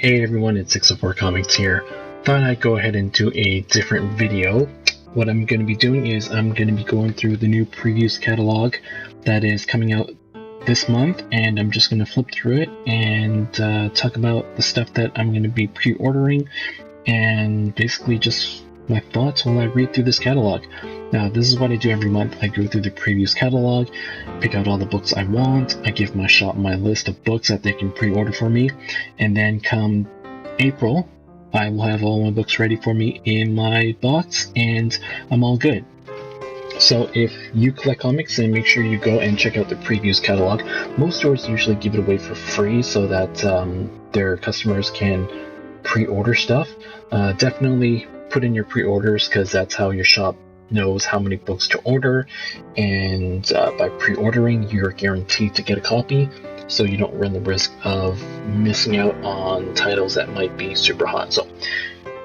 Hey everyone, it's 604 Comics here. Thought I'd go ahead and do a different video. What I'm going to be doing is I'm going to be going through the new previews catalog that is coming out this month, and I'm just going to flip through it and talk about the stuff that I'm going to be pre-ordering and basically just my thoughts while I read through this catalog. Now, this is what I do every month. I go through the previews catalog, pick out all the books I want, I give my shop my list of books that they can pre-order for me, and then come April, I will have all my books ready for me in my box, and I'm all good. So if you collect comics, then make sure you go and check out the previews catalog. Most stores usually give it away for free so that their customers can pre-order stuff. Definitely put in your pre-orders, because that's how your shop knows how many books to order, and by pre-ordering you're guaranteed to get a copy, so you don't run the risk of missing out on titles that might be super hot. So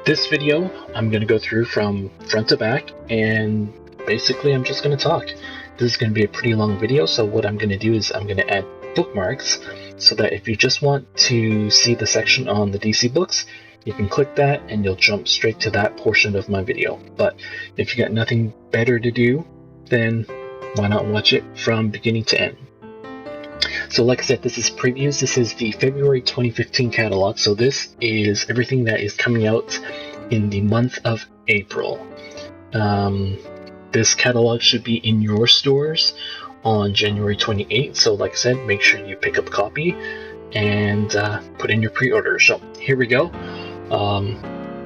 this video I'm going to go through from front to back, and basically I'm just going to talk. This is going to be a pretty long video, so what I'm going to do is I'm going to add bookmarks so that if you just want to see the section on the DC books, you can click that and you'll jump straight to that portion of my video. But if you got nothing better to do, then why not watch it from beginning to end? So like I said, this is previews. This is the February 2015 catalog. So this is everything that is coming out in the month of April. This catalog should be in your stores on January 28th. So like I said, make sure you pick up a copy and put in your pre-order. So here we go.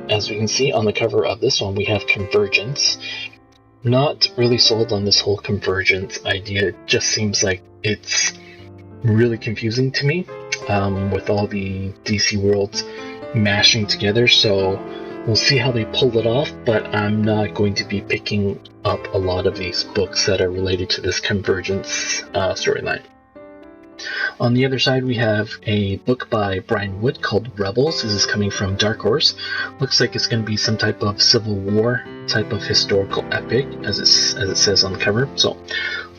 As we can see on the cover of this one, we have Convergence. Not really sold on this whole Convergence idea. It just seems like it's really confusing to me, with all the DC worlds mashing together. So we'll see how they pull it off, but I'm not going to be picking up a lot of these books that are related to this Convergence storyline. On the other side, we have a book by Brian Wood called Rebels. This is coming from Dark Horse. Looks like it's going to be some type of Civil War type of historical epic, as it says on the cover. So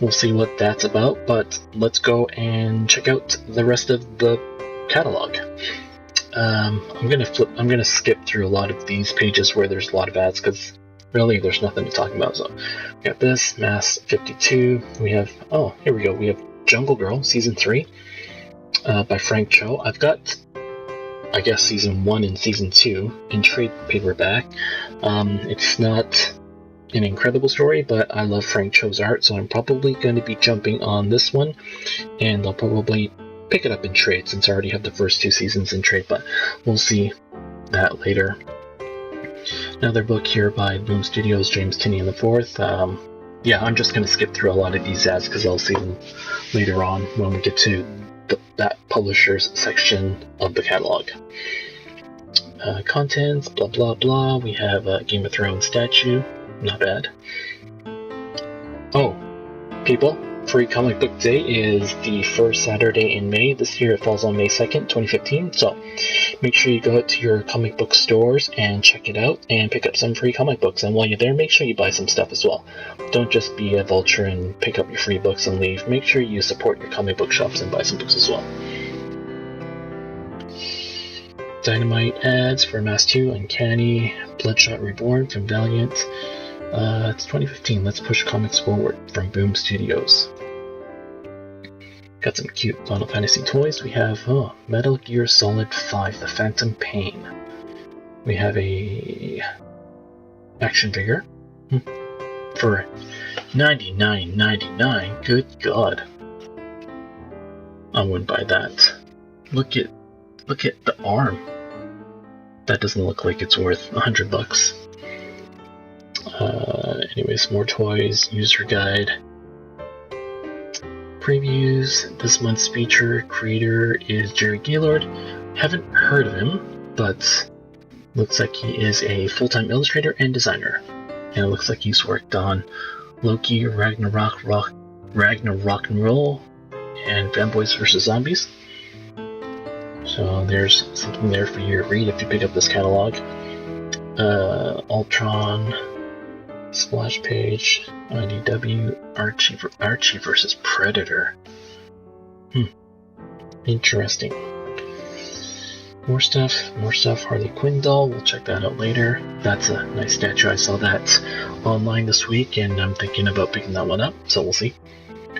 we'll see what that's about, but let's go and check out the rest of the catalog. I'm gonna skip through a lot of these pages where there's a lot of ads, because really there's nothing to talk about. So we got this, Mass 52. We have, oh, here we go. We have Jungle Girl, Season 3, by Frank Cho. I've got, I guess, Season 1 and Season 2 in trade paperback. It's not an incredible story, but I love Frank Cho's art, so I'm probably going to be jumping on this one, and I'll probably pick it up in trade, since I already have the first 2 seasons in trade, but we'll see that later. Another book here by Boom Studios, James Tinney IV. Yeah, I'm just going to skip through a lot of these ads because I'll see them later on when we get to that publisher's section of the catalog. Contents, blah blah blah. We have a Game of Thrones statue. Not bad. Oh, people, Free Comic Book Day is the first Saturday in May. This year it falls on May 2nd, 2015. So make sure you go out to your comic book stores and check it out and pick up some free comic books. And while you're there, make sure you buy some stuff as well. Don't just be a vulture and pick up your free books and leave. Make sure you support your comic book shops and buy some books as well. Dynamite ads for Mass 2, Uncanny, Bloodshot Reborn from Valiant. It's 2015. Let's push comics forward from Boom Studios. Got some cute Final Fantasy toys. We have Metal Gear Solid 5: The Phantom Pain. We have a action figure for $99.99. Good God, I wouldn't buy that. Look at the arm. That doesn't look like it's worth $100. Anyways, more toys, user guide, previews. This month's feature creator is Jerry Gaylord. Haven't heard of him, but looks like he is a full-time illustrator and designer. And it looks like he's worked on Loki, Ragnarok and Roll, and Fanboys vs. Zombies. So there's something there for you to read if you pick up this catalog. Ultron, Splash Page, IDW, Archie vs. Predator. Interesting. More stuff, Harley Quinn doll, we'll check that out later. That's a nice statue, I saw that online this week, and I'm thinking about picking that one up, so we'll see.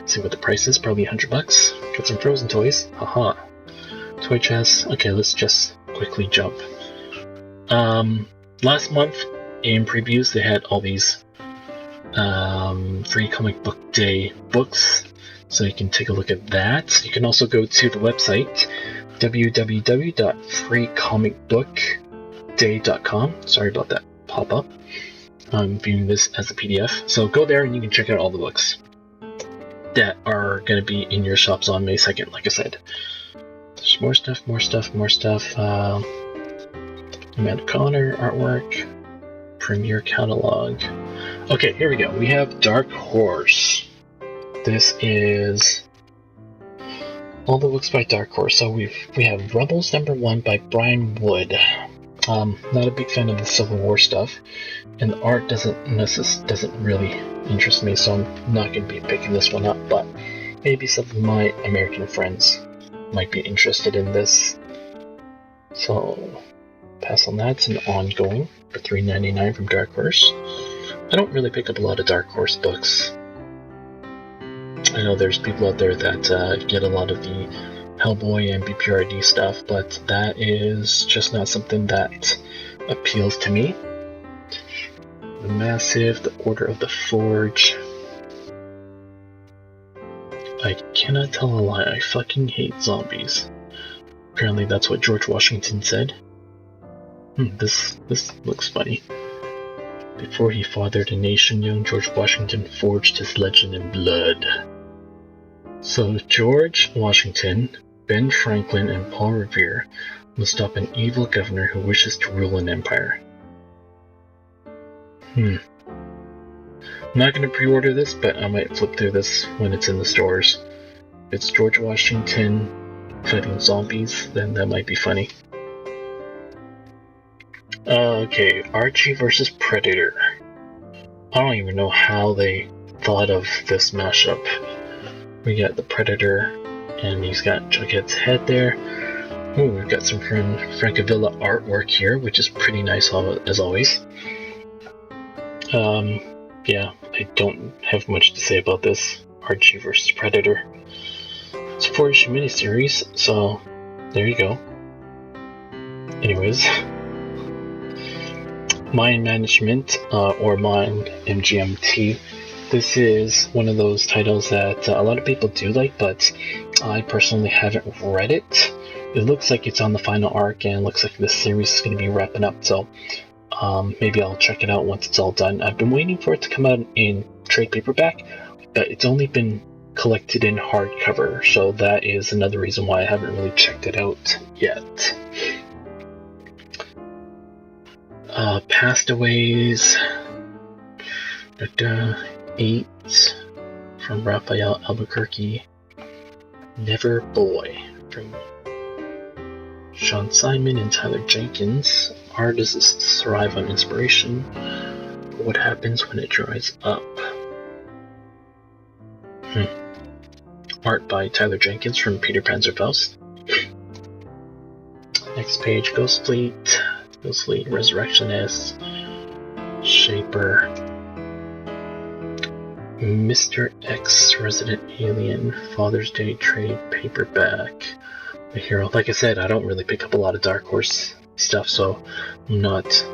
See what the price is, probably $100. Got some Frozen toys, haha. Toy chest, okay, let's just quickly jump. Last month, in previews, they had all these free comic book day books, so you can take a look at that. You can also go to the website www.freecomicbookday.com. Sorry about that pop-up. I'm viewing this as a PDF, so go there and you can check out all the books that are going to be in your shops on May 2nd, like I said. There's more stuff. Amanda Connor artwork, premiere catalog. Okay, here we go. We have Dark Horse. This is all the books by Dark Horse. So we have Rebels #1 by Brian Wood. Not a big fan of the Civil War stuff, and the art doesn't really interest me, so I'm not going to be picking this one up. But maybe some of my American friends might be interested in this. So pass on that. It's an ongoing for $3.99 from Dark Horse. I don't really pick up a lot of Dark Horse books. I know there's people out there that get a lot of the Hellboy and BPRD stuff, but that is just not something that appeals to me. The Massive, The Order of the Forge. I cannot tell a lie, I fucking hate zombies. Apparently that's what George Washington said. This looks funny. Before he fathered a nation, young George Washington forged his legend in blood. So George Washington, Ben Franklin, and Paul Revere must stop an evil governor who wishes to rule an empire. I'm not going to pre-order this, but I might flip through this when it's in the stores. If it's George Washington fighting zombies, then that might be funny. Okay, Archie vs. Predator. I don't even know how they thought of this mashup. We got the Predator, and he's got Jughead's head there. Ooh, we've got some Francavilla artwork here, which is pretty nice as always. Yeah, I don't have much to say about this. Archie vs. Predator. It's a 4-issue miniseries, so there you go. Anyways, Mind Management, or Mind MGMT. This is one of those titles that a lot of people do like, but I personally haven't read it. It looks like it's on the final arc, and looks like this series is going to be wrapping up, so maybe I'll check it out once it's all done. I've been waiting for it to come out in trade paperback, but it's only been collected in hardcover, so that is another reason why I haven't really checked it out yet. Pastaways, 8 from Raphael Albuquerque, Never Boy from Sean Simon and Tyler Jenkins. Artists thrive on inspiration, but what happens when it dries up? Art by Tyler Jenkins from Peter Panzerfaust. Next page, Ghost Fleet, Resurrectionist, Shaper, Mr. X, Resident Alien, Father's Day trade paperback. The Hero. Like I said, I don't really pick up a lot of Dark Horse stuff, so I'm not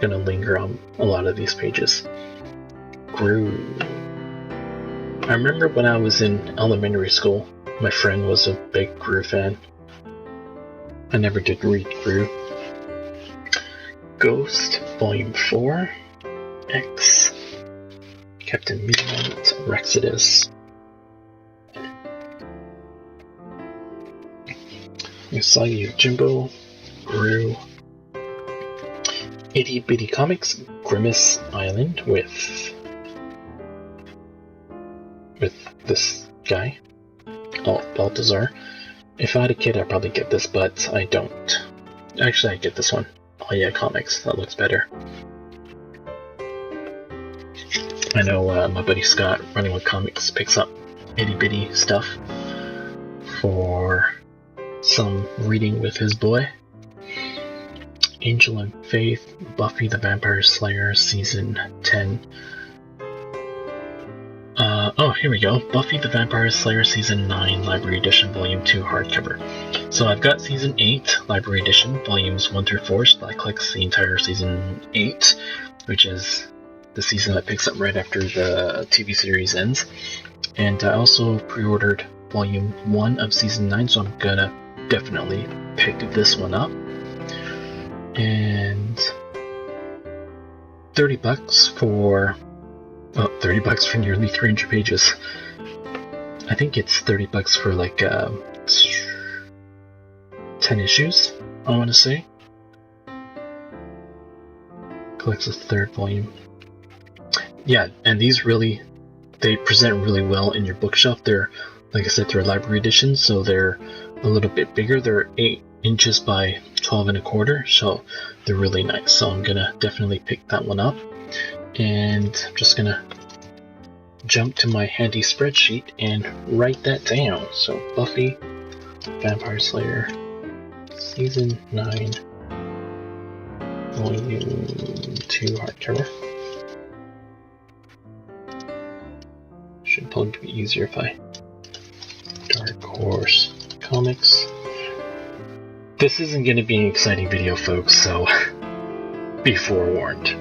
gonna linger on a lot of these pages. Gru. I remember when I was in elementary school, my friend was a big Gru fan. I never did read Gru. Ghost, Volume 4, X, Captain Midnight, Rexodus. Usagi Yojimbo, Gru. Itty Bitty Comics, Grimace Island with this guy, Baltazar. If I had a kid, I'd probably get this, but I don't. Actually, I get this one. Oh yeah, Comics. That looks better. I know my buddy Scott, Running with Comics, picks up itty bitty stuff for some reading with his boy. Angel and Faith, Buffy the Vampire Slayer Season 10. Oh, here we go. Buffy the Vampire Slayer Season 9, Library Edition, Volume 2, hardcover. So I've got Season 8, Library Edition, Volumes 1 through 4, so that collects the entire Season 8, which is the season that picks up right after the TV series ends. And I also pre-ordered Volume 1 of Season 9, so I'm gonna definitely pick this one up. And $30 for... Oh, $30 for nearly 300 pages. I think it's $30 for like 10 issues, I want to say. Collects a third volume. Yeah, and these really, they present really well in your bookshelf. They're, like I said, they're library editions, so they're a little bit bigger. They're 8 inches by 12 and a quarter, so they're really nice. So I'm gonna definitely pick that one up. And I'm just gonna jump to my handy spreadsheet and write that down. So Buffy Vampire Slayer Season 9 Volume 2 hardcover. Should probably be easier if I Dark Horse Comics. This isn't going to be an exciting video, folks, so be forewarned.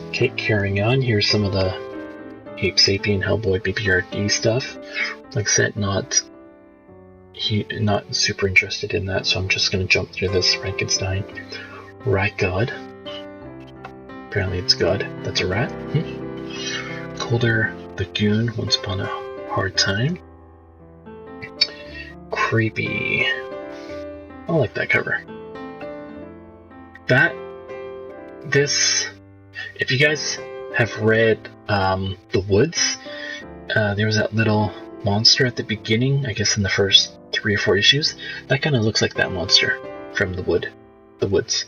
Okay, carrying on, here's some of the Ape Sapien Hellboy BPRD stuff. Like I said, not super interested in that, so I'm just going to jump through this. Frankenstein, Rat God. Apparently it's God. That's a rat. Colder the Goon, Once Upon a Hard Time. Creepy. I like that cover. If you guys have read The Woods, there was that little monster at the beginning, I guess in the first 3 or 4 issues. That kind of looks like that monster from The Woods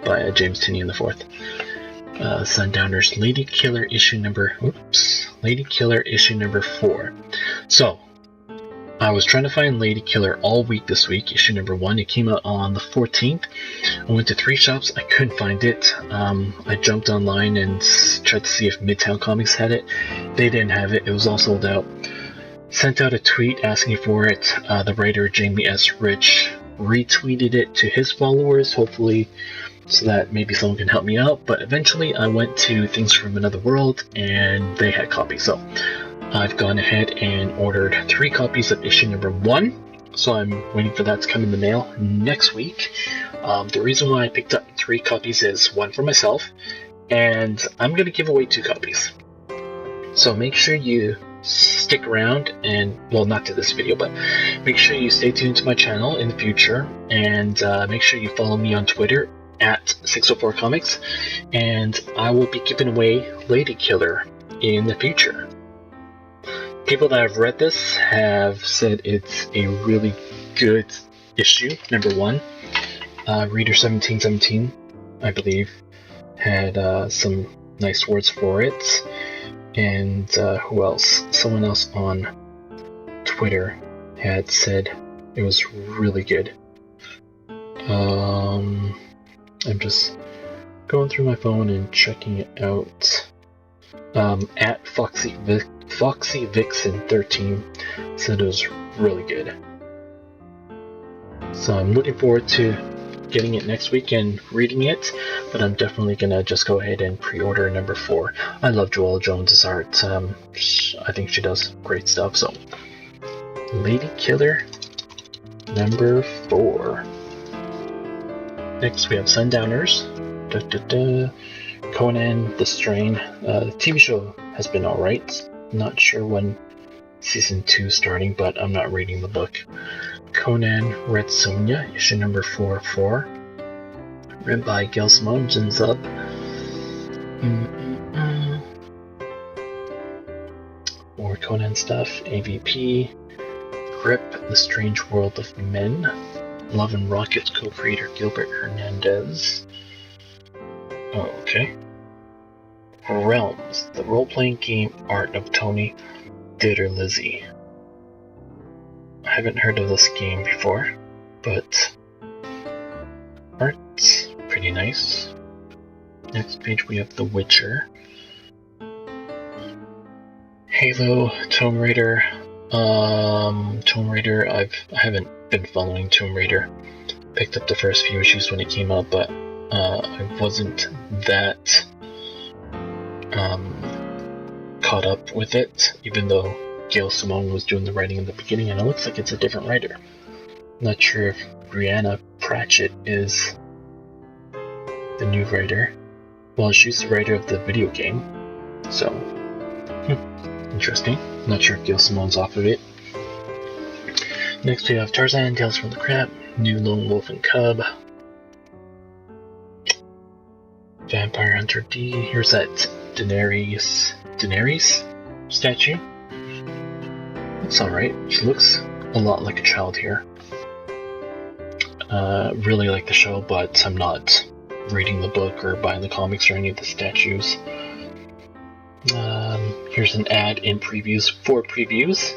by James Tynion IV. Sundowners Lady Killer issue number 4. So I was trying to find Lady Killer all week this week, issue number 1. It came out on the 14th. I went to 3 shops. I couldn't find it. I jumped online and tried to see if Midtown Comics had it. They didn't have it. It was all sold out. Sent out a tweet asking for it. The writer Jamie S. Rich retweeted it to his followers, hopefully so that maybe someone can help me out. But eventually I went to Things from Another World and they had copies. So I've gone ahead and ordered 3 copies of issue number 1, so I'm waiting for that to come in the mail next week. The reason why I picked up 3 copies is 1 for myself, and I'm going to give away 2 copies. So make sure you stick around and, well, not to this video, but make sure you stay tuned to my channel in the future, and make sure you follow me on Twitter at 604 Comics, and I will be giving away Lady Killer in the future. People that have read this have said it's a really good issue, number 1. Reader 1717, I believe, had some nice words for it. And who else? Someone else on Twitter had said it was really good. I'm just going through my phone and checking it out. At Foxy Vixen 13 said it was really good. So I'm looking forward to getting it next week and reading it, but I'm definitely gonna just go ahead and pre-order number 4. I love Joelle Jones's art. I think she does great stuff. So Lady Killer number 4. Next we have Sundowners. Conan the Strain. The TV show has been alright. Not sure when season 2 is starting, but I'm not reading the book. Conan Red Sonja, issue number 4. Written by Gail Simone, Jin Zub. More Conan stuff. AVP. Grip, The Strange World of Men. Love and Rockets co-creator Gilbert Hernandez. Oh, okay. Realms, the role-playing game art of Tony Ditterlizzi. I haven't heard of this game before, but art pretty nice. Next page we have The Witcher. Halo, Tomb Raider. Tomb Raider, I haven't been following Tomb Raider. Picked up the first few issues when it came out, but I wasn't that caught up with it, even though Gail Simone was doing the writing in the beginning, and it looks like it's a different writer. Not sure if Brianna Pratchett is the new writer. Well, she's the writer of the video game, so interesting. Not sure if Gail Simone's off of it. Next we have Tarzan, Tales from the Crypt, New Lone Wolf and Cub, Vampire Hunter D. Here's that Daenerys statue. It's alright. She looks a lot like a child here. Really like the show, but I'm not reading the book or buying the comics or any of the statues. Here's an ad in previews for previews.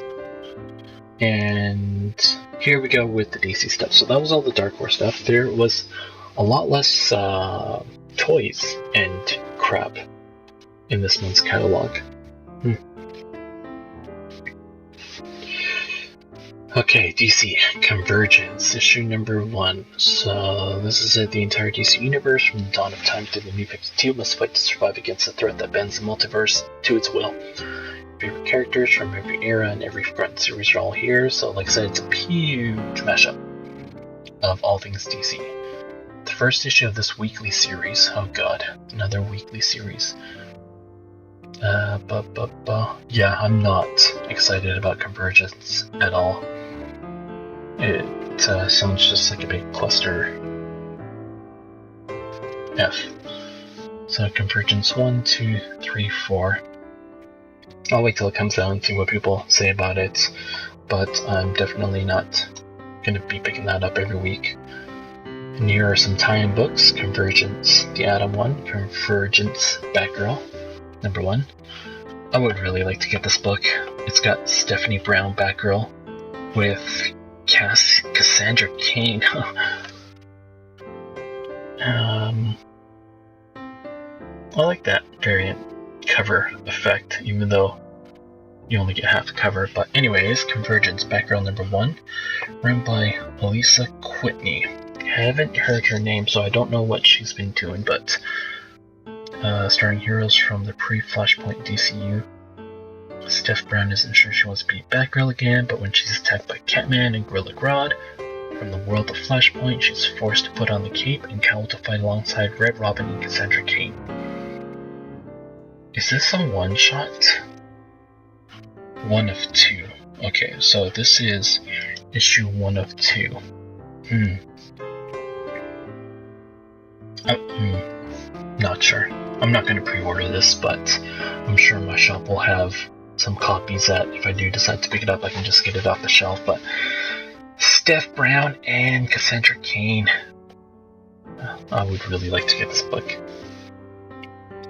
And here we go with the DC stuff. So that was all the Dark Horse stuff. There was a lot less toys and crap in this month's catalog. Okay, DC Convergence, issue number 1. So this is it. The entire DC universe, from the dawn of time to the New 52, must fight to survive against the threat that bends the multiverse to its will. Favorite characters from every era and every front series are all here. So like I said, it's a huge mashup of all things DC. The first issue of this weekly series. Oh god, another weekly series. Yeah, I'm not excited about Convergence at all. It sounds just like a big cluster F. So Convergence 1, 2, 3, 4. I'll wait till it comes out and see what people say about it, but I'm definitely not going to be picking that up every week. And here are some tie-in books. Convergence, the Atom one. Convergence, Batgirl, number 1. I would really like to get this book. It's got Stephanie Brown, Batgirl, with Cassandra Cain. I like that variant cover effect, even though you only get half a cover. But anyways, Convergence, Batgirl number 1, written by Elisa Whitney. Haven't heard her name, so I don't know what she's been doing, but starring heroes from the pre-Flashpoint DCU. Steph Brown isn't sure she wants to be Batgirl again, but when she's attacked by Catman and Gorilla Grodd from the world of Flashpoint, she's forced to put on the cape and cowl to fight alongside Red Robin and Cassandra Cain. Is this a one-shot? 1 of 2. Okay, so this is issue 1 of 2. Not sure. I'm not going to pre-order this, but I'm sure my shop will have some copies that if I do decide to pick it up, I can just get it off the shelf. But Steph Brown and Cassandra Cain. I would really like to get this book.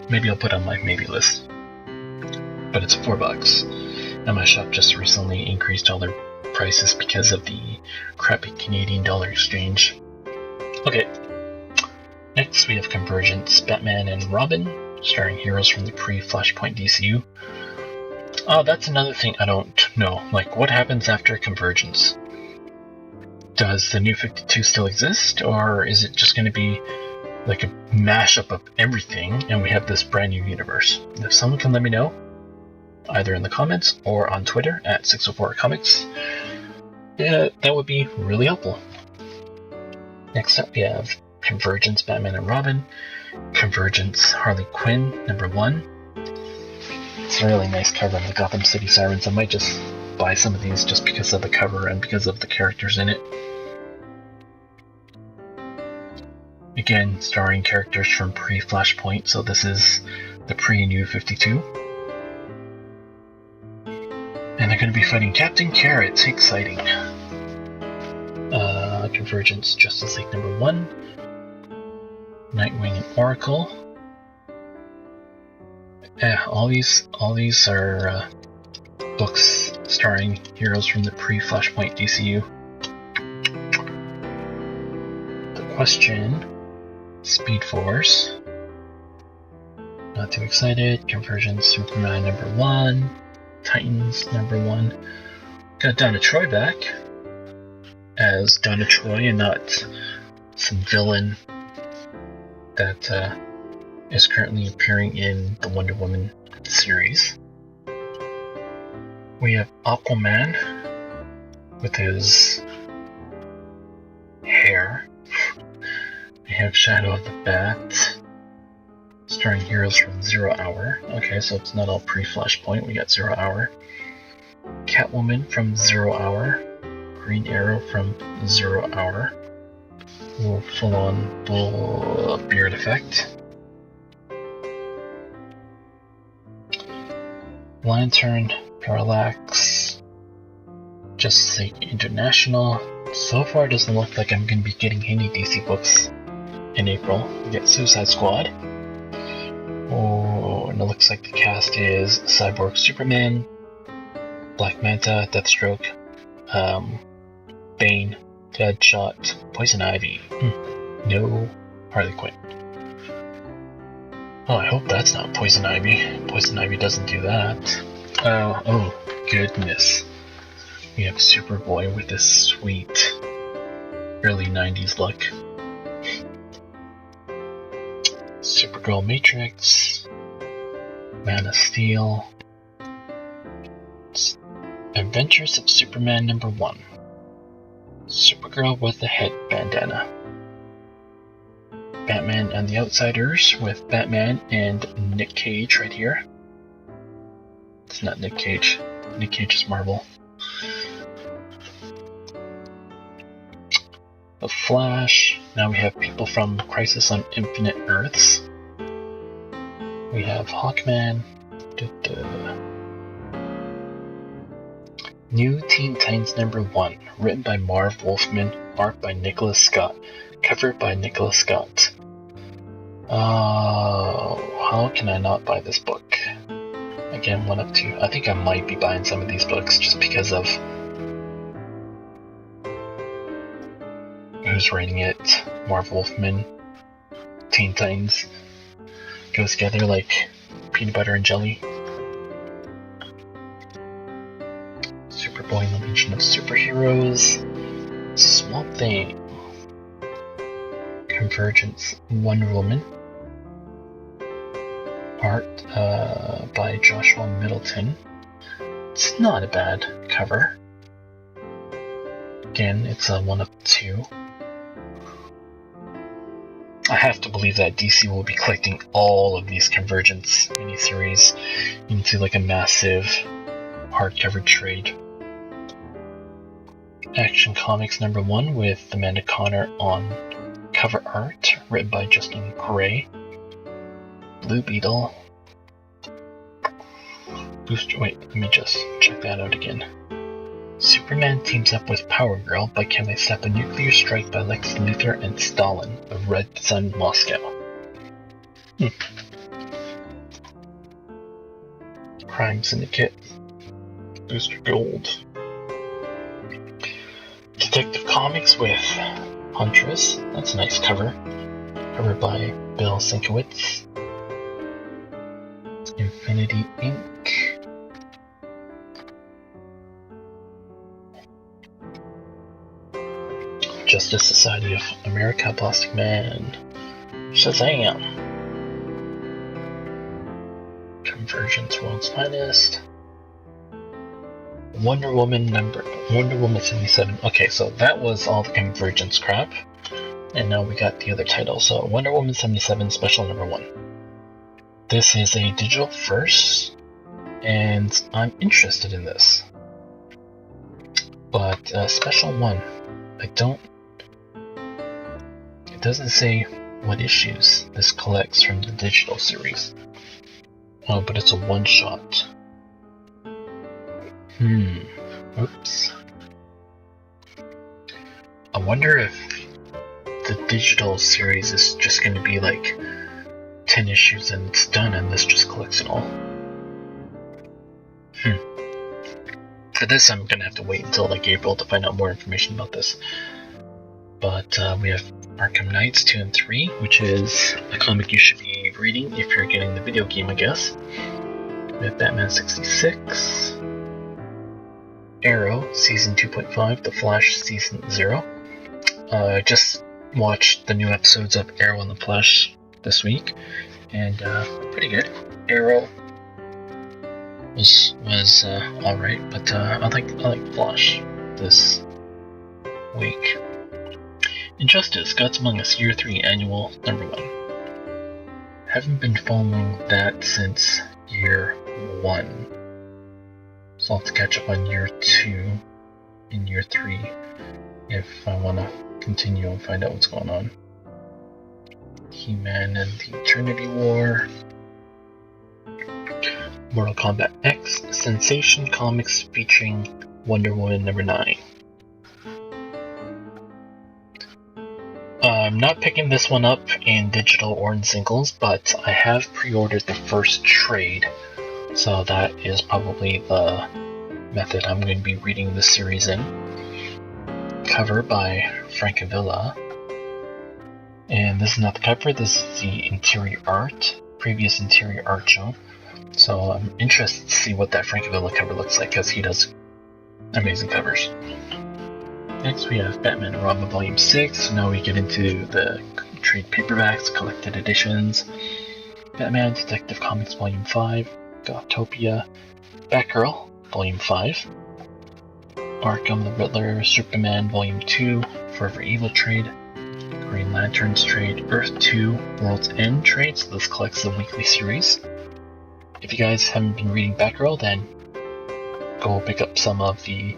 Maybe I'll put it on my maybe list. But it's $4. And my shop just recently increased all their prices because of the crappy Canadian dollar exchange. Okay. Next we have Convergence, Batman and Robin, starring heroes from the pre-Flashpoint DCU. Oh, that's another thing I don't know. Like, what happens after Convergence? Does the New 52 still exist, or is it just going to be like a mashup of everything, and we have this brand new universe? If someone can let me know, either in the comments or on Twitter at 604comics, that would be really helpful. Next up we have Convergence, Batman and Robin. Convergence, Harley Quinn, number 1. It's a really nice cover of the Gotham City Sirens. I might just buy some of these just because of the cover and because of the characters in it. Again, starring characters from pre-Flashpoint, so this is the pre-New 52. And they're going to be fighting Captain Carrot. Exciting. Convergence, Justice League number 1. Nightwing and Oracle. All these are books starring heroes from the pre-Flashpoint DCU. The question Speed Force. Not too excited. Convergence Superman #1. Titans #1. Got Donna Troy back as Donna Troy and not some villain that is currently appearing in the Wonder Woman series. We have Aquaman with his hair. We have Shadow of the Bat, starring heroes from 0 Hour. Okay, so it's not all pre-Flashpoint, we got 0 Hour. Catwoman from 0 Hour. Green Arrow from 0 Hour. Little full-on bull beard effect. Lantern, Parallax, Justice League International. So far, it doesn't look like I'm going to be getting any DC books in April. We get Suicide Squad. Oh, and it looks like the cast is Cyborg Superman, Black Manta, Deathstroke, Bane, Deadshot, Poison Ivy. No Harley Quinn. Oh, I hope that's not Poison Ivy. Poison Ivy doesn't do that. Oh goodness. We have Superboy with this sweet early 90s look. Supergirl Matrix, Man of Steel, Adventures of Superman #1, Supergirl with the head bandana, Batman and the Outsiders with Batman and Nick Cage right here. It's not Nick Cage. Nick Cage is Marvel. The Flash. Now we have people from Crisis on Infinite Earths. We have Hawkman. New Teen Titans #1, written by Marv Wolfman, art by Nicholas Scott, cover by Nicholas Scott. How can I not buy this book? Again, 1 of 2. I think I might be buying some of these books just because of who's writing it. Marv Wolfman, Teen Titans goes together like peanut butter and jelly. Superboy and the Legion of Superheroes, Swamp Thing, Convergence, Wonder Woman, art by Joshua Middleton. It's not a bad cover. Again, it's a 1 of 2. I have to believe that DC will be collecting all of these Convergence miniseries into like a massive hardcover trade. Action Comics #1 with Amanda Conner on cover art, written by Justin Gray. Blue Beetle. Booster. Wait, let me just check that out again. Superman teams up with Power Girl, but can they stop a nuclear strike by Lex Luthor and Stalin of Red Sun Moscow? Crime Syndicate. Booster Gold. Detective Comics with Huntress. That's a nice cover. Covered by Bill Sienkiewicz. Infinity Inc. Justice Society of America, Plastic Man, Shazam, Convergence, World's Finest, Wonder Woman 77. Okay, so that was all the Convergence crap, and now we got the other title. So Wonder Woman 77 Special #1. This is a digital first, and I'm interested in this. But Special 1, it doesn't say what issues this collects from the digital series. Oh, but it's a one-shot. Oops. I wonder if the digital series is just going to be like 10 issues and it's done, and this just collects it all. For this, I'm going to have to wait until like April to find out more information about this. But we have Arkham Knights 2 and 3, which is a comic you should be reading if you're getting the video game, I guess. We have Batman 66, Arrow Season 2.5, The Flash Season 0. Just watched the new episodes of Arrow and The Flash this week, and pretty good. Arrow was alright, but I like Flash this week. Injustice, Gods Among Us, Year 3, Annual Number 1. Haven't been following that since Year 1. So I'll have to catch up on Year 2 and Year 3 if I want to continue and find out what's going on. He-Man and the Eternity War. Mortal Kombat X, Sensation Comics featuring Wonder Woman number 9. I'm not picking this one up in digital or in singles, but I have pre-ordered the first trade, so that is probably the method I'm going to be reading this series in. Cover by Francavilla, and this is not the cover, this is the interior art, previous interior art show, so I'm interested to see what that Francavilla cover looks like, because he does amazing covers. Next we have Batman and Robin Volume 6. Now we get into the trade paperbacks, collected editions. Batman Detective Comics Volume 5, Gothopia, Batgirl Volume 5, Arkham the Riddler, Superman Volume 2, Forever Evil trade, Green Lanterns trade, Earth 2, World's End trade, so this collects the weekly series. If you guys haven't been reading Batgirl, then go pick up some of the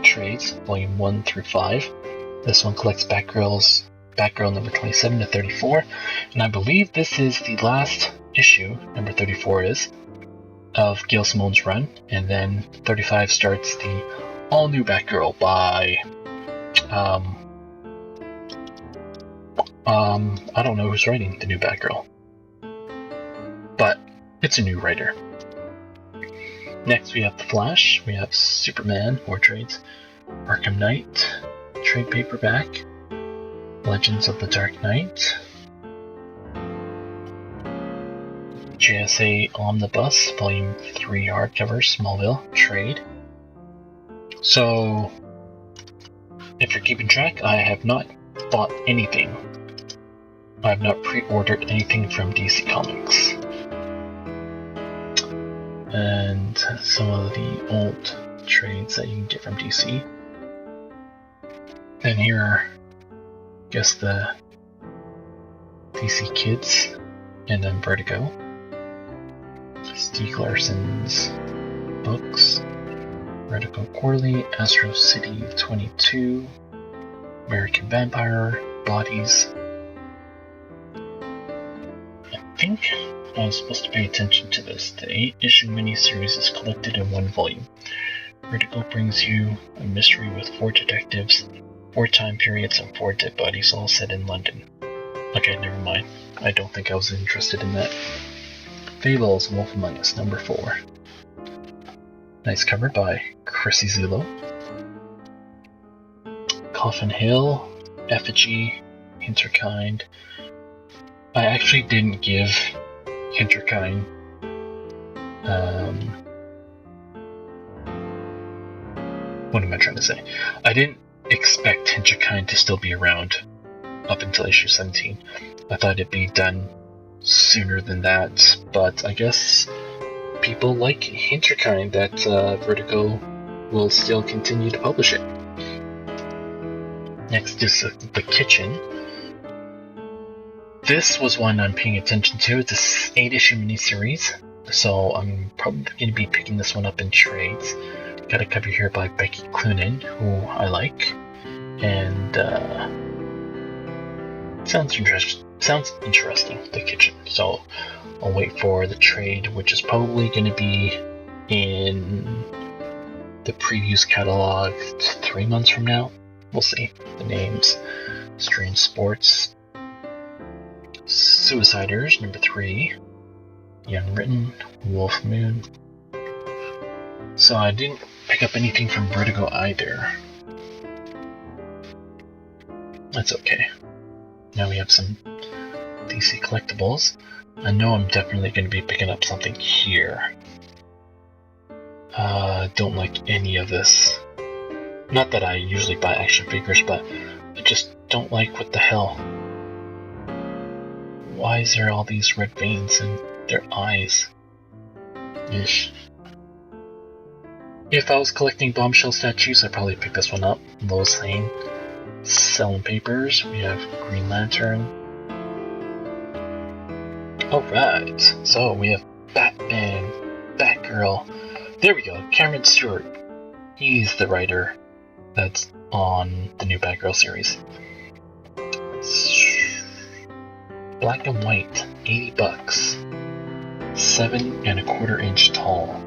trades, Volume 1 through 5. This one collects Batgirl number 27 to 34, and I believe this is the last issue, number 34 is, of Gail Simone's run, and then 35 starts the all-new Batgirl by, I don't know who's writing the new Batgirl, but it's a new writer. Next we have The Flash, we have Superman, 4 trades, Arkham Knight, trade paperback, Legends of the Dark Knight, JSA Omnibus, Volume 3 hardcover, Smallville, trade. So, if you're keeping track, I have not bought anything. I have not pre-ordered anything from DC Comics. And some of the old trades that you can get from DC. And here are, I guess, the DC Kids, and then Vertigo. Stieg Larsson's books, Vertigo Quarterly, Astro City 22, American Vampire, Bodies. I think I was supposed to pay attention to this. The 8-issue miniseries is collected in 1 volume. Vertigo brings you a mystery with 4 detectives, 4 time periods, and 4 dead bodies, all set in London. Okay, never mind. I don't think I was interested in that. Fables, Wolf Among Us, number 4. Nice cover by Chrissy Zillow. Coffin Hill, Effigy, Hinterkind. I actually didn't give Hinterkind what am I trying to say? I didn't expect Hinterkind to still be around up until issue 17. I thought it'd be done sooner than that, but I guess people like Hinterkind that Vertigo will still continue to publish it. Next is The Kitchen. This was one I'm paying attention to. It's a 8-issue miniseries, so I'm probably going to be picking this one up in trades. Got a cover here by Becky Cloonan, who I like, and sounds interesting, The Kitchen. So I'll wait for the trade, which is probably going to be in the previews catalog 3 months from now. We'll see. The names: Strange Sports, Suiciders, number 3, Young Written, Wolf Moon. So I didn't pick up anything from Vertigo either. That's okay. Now we have some DC collectibles. I know I'm definitely going to be picking up something here. Don't like any of this. Not that I usually buy action figures, but I just don't like what the hell. Why is there all these red veins in their eyes? Ish. If I was collecting Bombshell statues, I'd probably pick this one up. Lois Lane. Selling papers. We have Green Lantern. Alright, so we have Batman, Batgirl. There we go, Cameron Stewart. He's the writer that's on the new Batgirl series. Black and white, $80. 7¼ inch tall.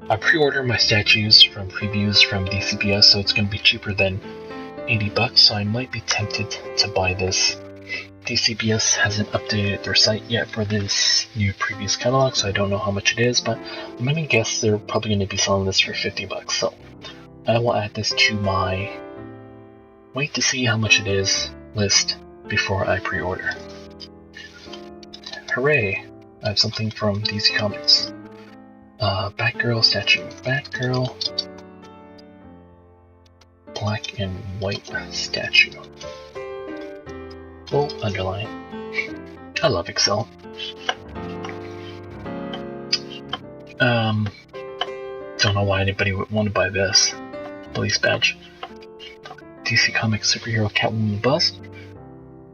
I pre-ordered my statues from previews from DCBS, so it's going to be cheaper than $80, so I might be tempted to buy this. DCBS hasn't updated their site yet for this new previous catalog, so I don't know how much it is, but I'm going to guess they're probably going to be selling this for $50, so I will add this to my wait to see how much it is list before I pre-order. Hooray! I have something from DC Comics. Batgirl statue. Batgirl black and white statue. Full underline. I love Excel. Don't know why anybody would want to buy this. Police badge. DC Comics superhero Catwoman bust.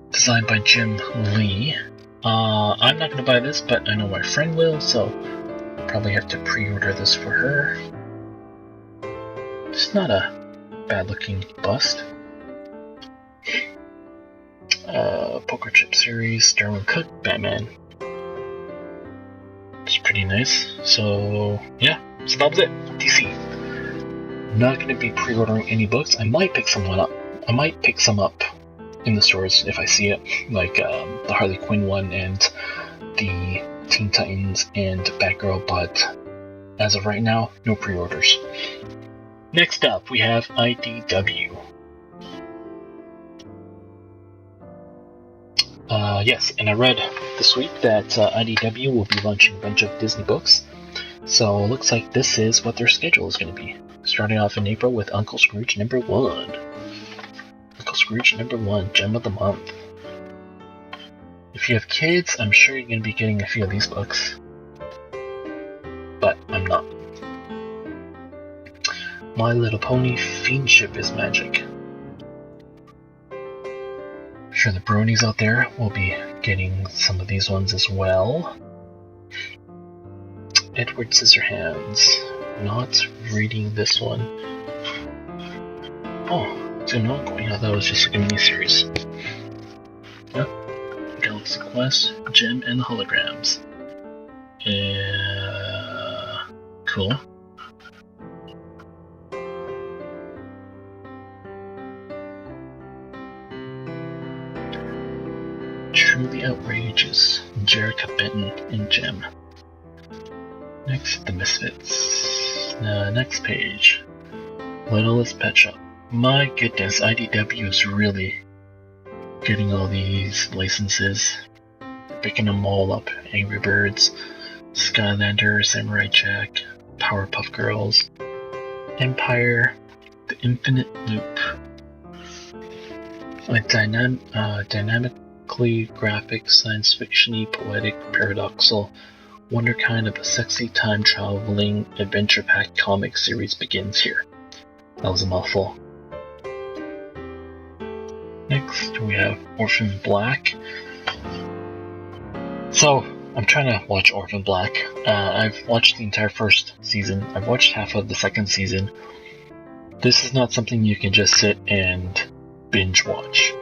Designed by Jim Lee. I'm not gonna buy this, but I know my friend will, so I'll probably have to pre-order this for her. It's not a bad looking bust. Poker Chip series, Darwin Cook, Batman. It's pretty nice. So yeah, so that was it. DC. Not gonna be pre-ordering any books. I might pick someone up. I might pick some up in the stores if I see it, like the Harley Quinn one and the Teen Titans and Batgirl, but as of right now, no pre-orders. Next up, we have IDW. Yes, and I read this week that IDW will be launching a bunch of Disney books, so it looks like this is what their schedule is going to be. Starting off in April with Uncle Scrooge #1. Uncle Scrooge #1, Gem of the Month. If you have kids, I'm sure you're going to be getting a few of these books, but I'm not. My Little Pony Fiendship is Magic. I'm sure the bronies out there will be getting some of these ones as well. Edward Scissorhands. Not reading this one. Oh, it's an ongoing. I thought it was just like a miniseries. Yep. Galaxy Quest, Gem and the Holograms. Cool. Truly Outrageous, Jerica Benton and Gem. Next, The Misfits. Next page. Littlest Pet Shop. My goodness, IDW is really getting all these licenses. Picking them all up. Angry Birds, Skylander, Samurai Jack, Powerpuff Girls, Empire, The Infinite Loop. A dynamically graphic, science fiction-y, poetic, paradoxal wonder kind of a sexy time-traveling, adventure-packed comic series begins here. That was a mouthful. Next, we have Orphan Black. So, I'm trying to watch Orphan Black. I've watched the entire first season. I've watched half of the second season. This is not something you can just sit and binge watch.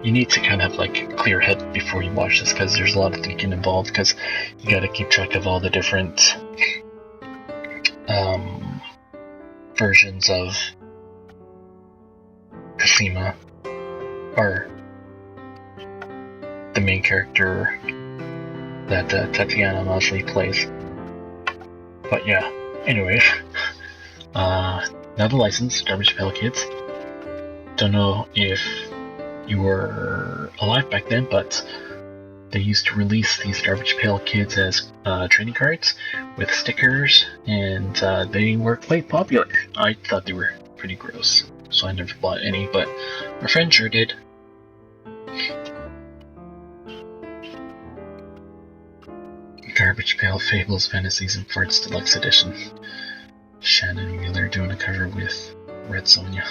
You need to kind of like clear head before you watch this, because there's a lot of thinking involved, because you gotta keep track of all the different versions of Cosima, or the main character that Tatiana Maslany plays. But yeah, anyway, Another license, Garbage Pail Kids. Don't know if you were alive back then, but they used to release these Garbage Pail Kids as trading cards with stickers, and they were quite popular. I thought they were pretty gross, so I never bought any, but my friend sure did. Garbage Pail Fables, Fantasies, and Farts Deluxe Edition. Shannon Wheeler doing a cover with Red Sonja.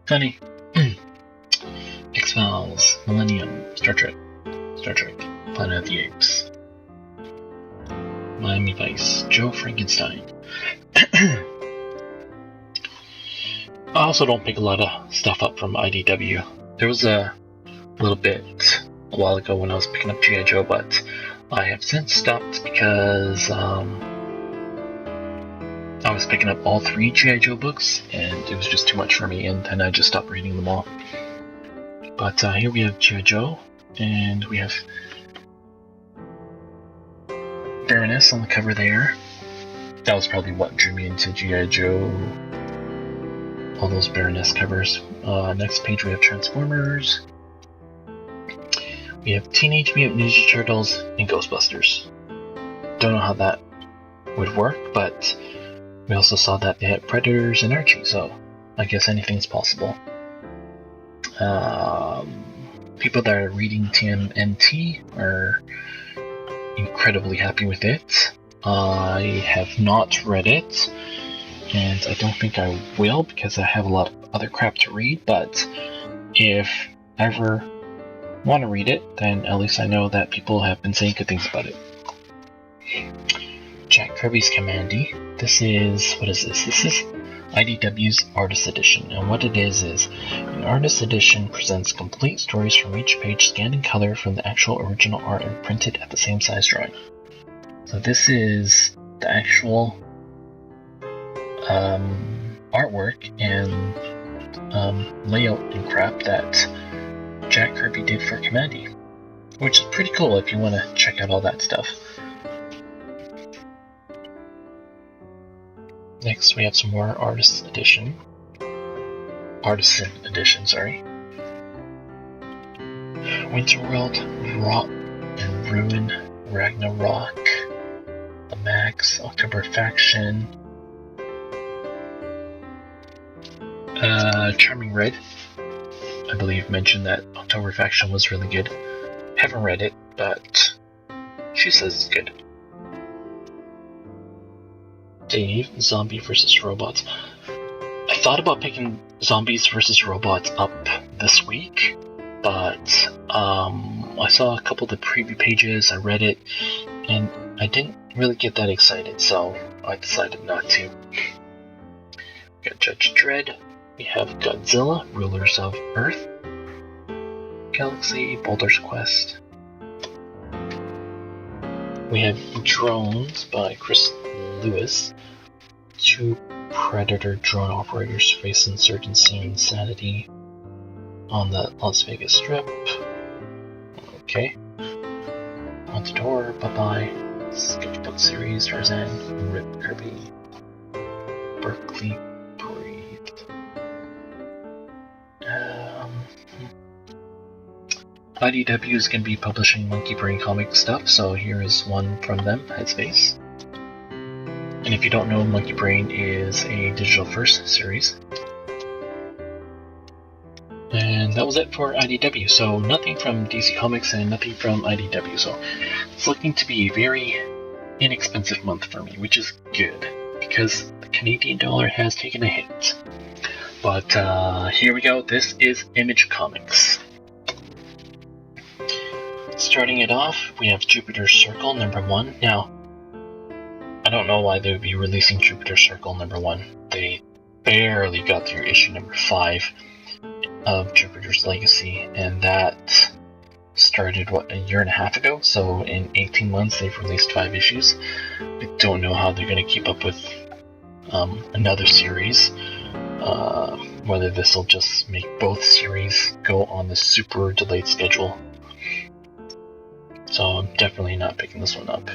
Funny. X-Files, Millennium, Star Trek, Planet of the Apes, Miami Vice, Joe Frankenstein. I also don't pick a lot of stuff up from IDW. There was a little bit a while ago when I was picking up G.I. Joe, but I have since stopped because I was picking up all 3 G.I. Joe books, and it was just too much for me, and then I just stopped reading them all. But here we have G.I. Joe, and we have Baroness on the cover there. That was probably what drew me into G.I. Joe, all those Baroness covers. Next page we have Transformers. We have Teenage Mutant Ninja Turtles and Ghostbusters. Don't know how that would work, but we also saw that they had Predators and Archie, so I guess anything's possible. People that are reading TMNT are incredibly happy with it. I have not read it, and I don't think I will because I have a lot of other crap to read, but if I ever want to read it, then at least I know that people have been saying good things about it. Jack Kirby's Commandy. This is, what is this? This is IDW's Artist Edition, and what it is an Artist Edition presents complete stories from each page scanned in color from the actual original art and printed at the same size drawing. So this is the actual artwork and layout and crap that Jack Kirby did for Commandy, which is pretty cool if you want to check out all that stuff. Next we have some more Artisan Edition, sorry. Winterworld, Rot and Ruin, Ragnarok, The Max, October Faction, Charming Red, I believe mentioned that October Faction was really good. Haven't read it, but she says it's good. Dave, Zombie vs. Robots. I thought about picking Zombies vs. Robots up this week, but I saw a couple of the preview pages, I read it, and I didn't really get that excited, so I decided not to. We got Judge Dredd, we have Godzilla, Rulers of Earth, Galaxy, Boulder's Quest. We have Drones by Chris Lewis. 2 Predator drone operators face insurgency and insanity on the Las Vegas Strip. Okay. Haunted Horror, Bye-Bye, Sketchbook Series, Tarzan, Rip Kirby, Berkeley Breathed. IDW is going to be publishing Monkey Brain comic stuff, so here is one from them, Headspace. And if you don't know, Monkey Brain is a digital first series. And that was it for IDW, so nothing from DC Comics and nothing from IDW, so it's looking to be a very inexpensive month for me, which is good, because the Canadian dollar has taken a hit. But here we go, this is Image Comics. Starting it off, we have Jupiter's Circle #1. Now, I don't know why they would be releasing Jupiter's Circle #1. They barely got through issue #5 of Jupiter's Legacy, and that started, what, a year and a half ago? So in 18 months they've released 5 issues. I don't know how they're going to keep up with another series. Whether this will just make both series go on the super delayed schedule. So I'm definitely not picking this one up.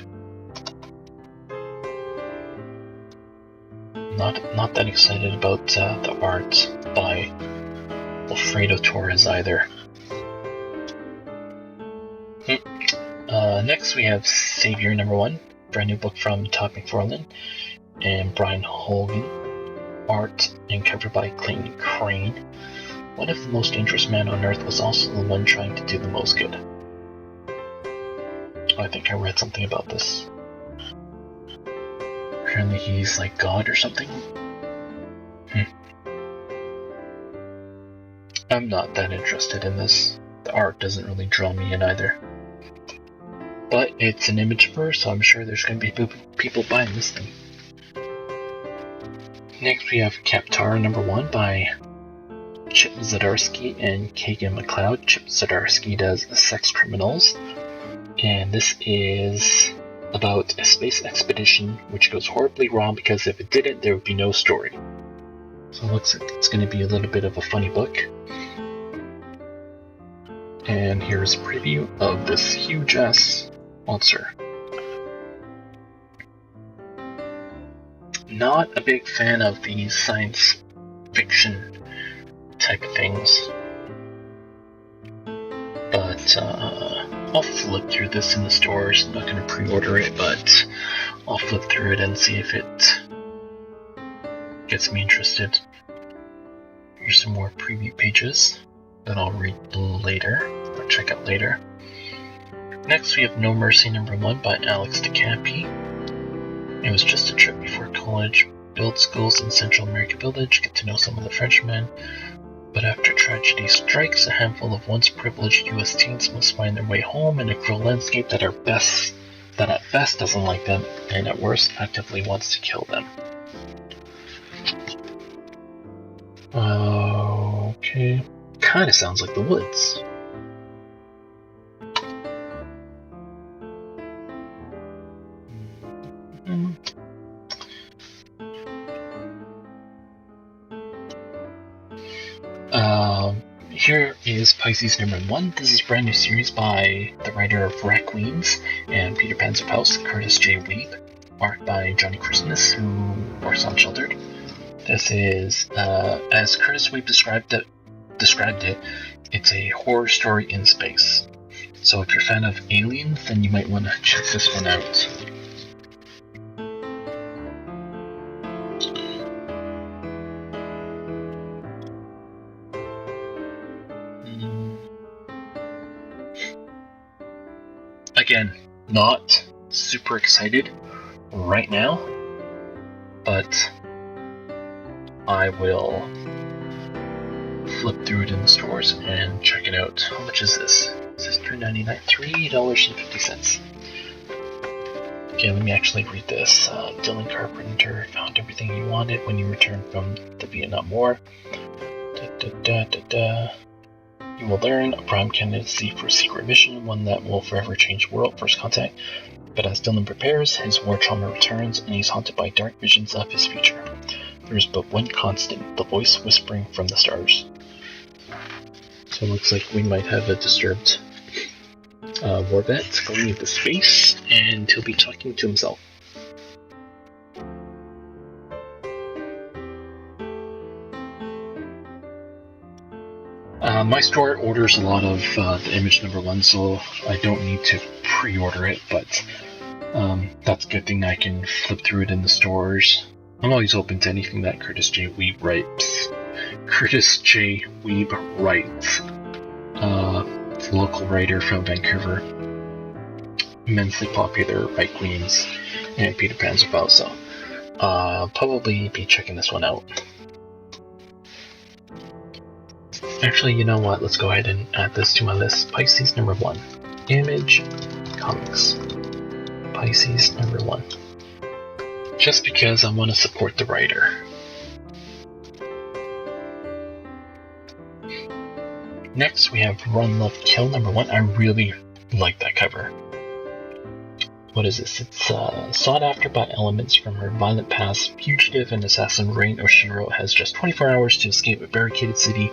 not that excited about the art by Alfredo Torres either. Next we have Savior #1, brand new book from Todd McFarlane and Brian Hogan. Art and cover by Clayton Crane. One of the most dangerous men on Earth was also the one trying to do the most good. I think I read something about this. Apparently he's like God or something. I'm not that interested in this. The art doesn't really draw me in either. But it's an image verse, so I'm sure there's going to be people buying this thing. Next we have Captara #1 by Chip Zdarsky and Kagan McLeod. Chip Zdarsky does Sex Criminals, and this is about a space expedition which goes horribly wrong because if it didn't, there would be no story. So it looks like it's going to be a little bit of a funny book. And here's a preview of this huge-ass monster. Not a big fan of these science fiction type of things, but I'll flip through this in the stores. I'm not going to pre-order it, but I'll flip through it and see if it gets me interested. Here's some more preview pages that I'll read later, or check out later. Next we have No Mercy #1 by Alex DeCampi. It was just a trip before college. Build schools in Central America Village, get to know some of the Frenchmen. But after tragedy strikes, a handful of once privileged US teens must find their way home in a cruel landscape that at best doesn't like them, and at worst actively wants to kill them. Okay. Kinda sounds like The Woods. Here is Pisces #1. This is a brand new series by the writer of Queens and Peter Pan's House, Curtis J. Weeb. Art by Johnny Christmas, who works on Sheltered. This is, as Curtis Weeb described it, it's a horror story in space. So if you're a fan of Aliens, then you might want to check this one out. Again, not super excited right now, but I will flip through it in the stores and check it out. How much is this? This is $3.99, $3.50. Okay, let me actually read this. Dylan Carpenter found everything he wanted when he returned from the Vietnam War. You will learn a prime candidacy for a secret mission, one that will forever change the world. First contact. But as Dylan prepares, his war trauma returns and he's haunted by dark visions of his future. There is but one constant, the voice whispering from the stars. So it looks like we might have a disturbed war vet going into space, and he'll be talking to himself. My store orders a lot of the image #1, so I don't need to pre-order it, but that's a good thing. I can flip through it in the stores. I'm always open to anything that Curtis J. Weeb writes. It's a local writer from Vancouver. Immensely popular by Queens and Peter Pan's House, so I'll probably be checking this one out. Actually, you know what? Let's go ahead and add this to my list. Pisces #1. Image Comics. Pisces #1. Just because I want to support the writer. Next, we have Run, Love, Kill #1. I really like that cover. What is this? It's sought after by elements from her violent past. Fugitive and assassin Rain Oshiro has just 24 hours to escape a barricaded city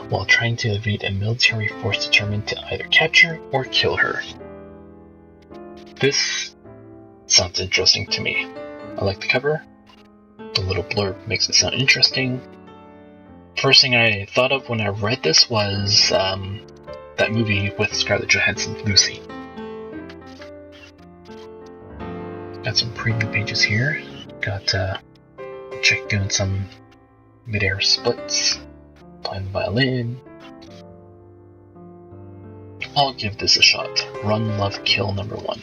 while trying to evade a military force determined to either capture or kill her. This sounds interesting to me. I like the cover. The little blurb makes it sound interesting. First thing I thought of when I read this was that movie with Scarlett Johansson, Lucy. Got some preview pages here. Got chick doing some mid-air splits, playing the violin. I'll give this a shot. Run, Love, Kill #1.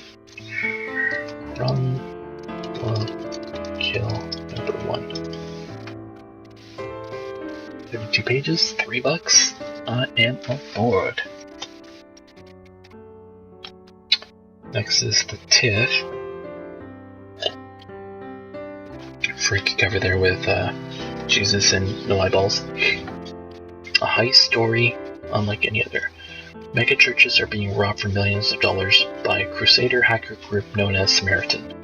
Run, Love, Kill #1. 32 pages, $3. I am on board. Next is the Tiff. Freaky cover there with Jesus and no eyeballs. A heist story unlike any other. Mega churches are being robbed for millions of dollars by a crusader hacker group known as Samaritan.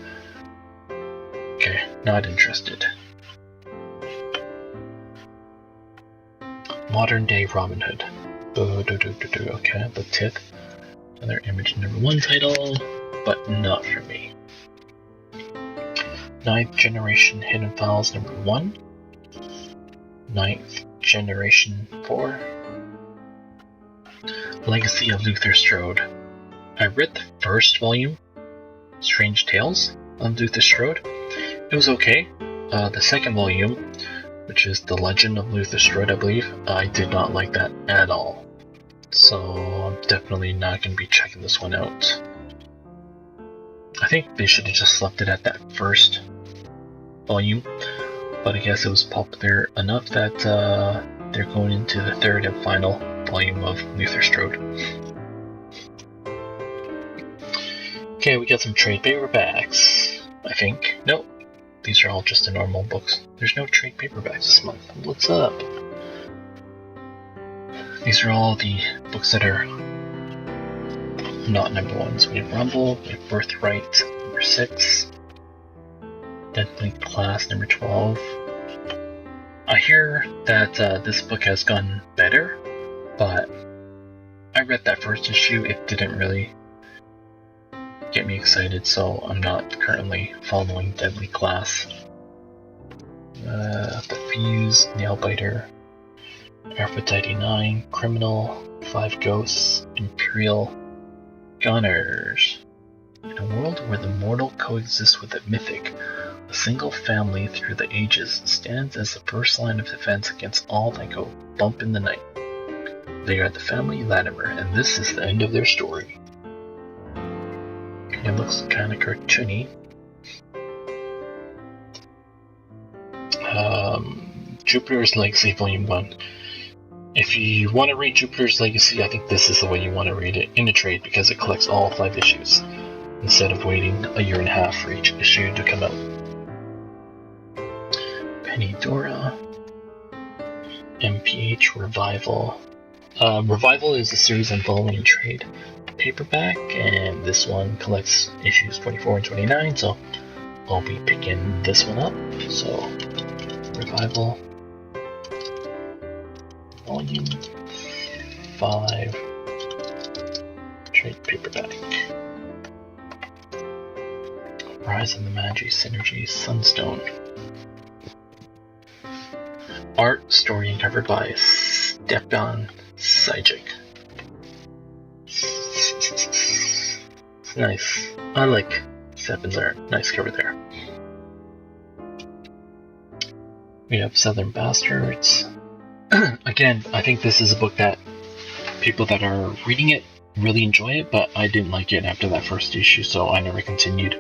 Okay, not interested. Modern day Robin Hood. Okay, the Tiff. Another image #1 title, but not for me. 9th Generation Hidden Files #1. 9th Generation 4. Legacy of Luther Strode. I read the first volume, Strange Tales of Luther Strode. It was okay. The second volume, which is The Legend of Luther Strode, I believe, I did not like that at all. So I'm definitely not going to be checking this one out. I think they should have just left it at that first volume, but I guess it was popular enough that they're going into the third and final volume of Luther Strode. Okay, we got some trade paperbacks, I think. Nope, these are all just the normal books. There's no trade paperbacks this month. What's up? These are all the books that are not #1s. We have Rumble, we have Birthright #6, Deadly Class #12. I hear that this book has gotten better, but I read that first issue. It didn't really get me excited, so I'm not currently following Deadly Class. The Fuse, Nailbiter, Aphrodite 9, Criminal, 5 Ghosts, Imperial, Gunners. In a world where the mortal coexists with the mythic, a single family through the ages stands as the first line of defense against all that go bump in the night. They are the family Latimer, and this is the end of their story. It looks kind of cartoony. Jupiter's Legacy Volume 1. If you want to read Jupiter's Legacy, I think this is the way you want to read it in a trade, because it collects all 5 issues, instead of waiting a year and a half for each issue to come out. Penny Dora. MPH Revival. Revival is a series I'm following in trade paperback, and this one collects issues 24 and 29, so I'll be picking this one up. So, Revival, Volume 5, trade paperback. Rise of the Magi Synergy, Sunstone. Art, story, and cover by Stepan Sajic. It's nice. I like Stepan's art. Nice cover there. We have Southern Bastards. Again, I think this is a book that people that are reading it really enjoy it, but I didn't like it after that first issue, so I never continued.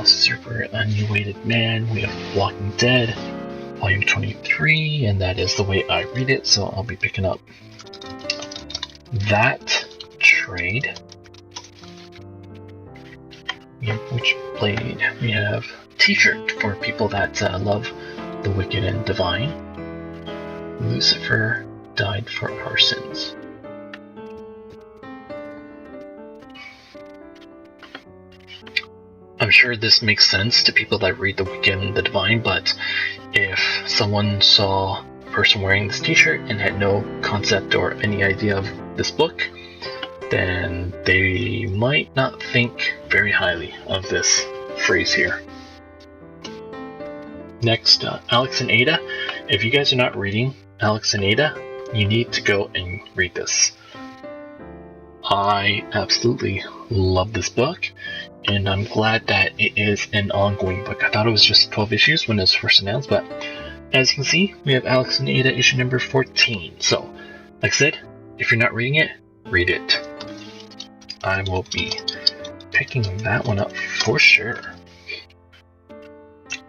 Super Unweighted Man. We have Walking Dead, Volume 23, and that is the way I read it, so I'll be picking up that trade. We have Witchblade. We have T-shirt for people that love the wicked and divine. Lucifer died for our sins. I'm sure this makes sense to people that read the wicked and the divine, but if someone saw a person wearing this t-shirt and had no concept or any idea of this book, then they might not think very highly of this phrase here. Next, Alex and Ada. If you guys are not reading Alex and Ada, you need to go and read this. I absolutely love this book, and I'm glad that it is an ongoing book. I thought it was just 12 issues when it was first announced, but as you can see, we have Alex and Ada issue number 14. So, like I said, if you're not reading it, read it. I will be picking that one up for sure.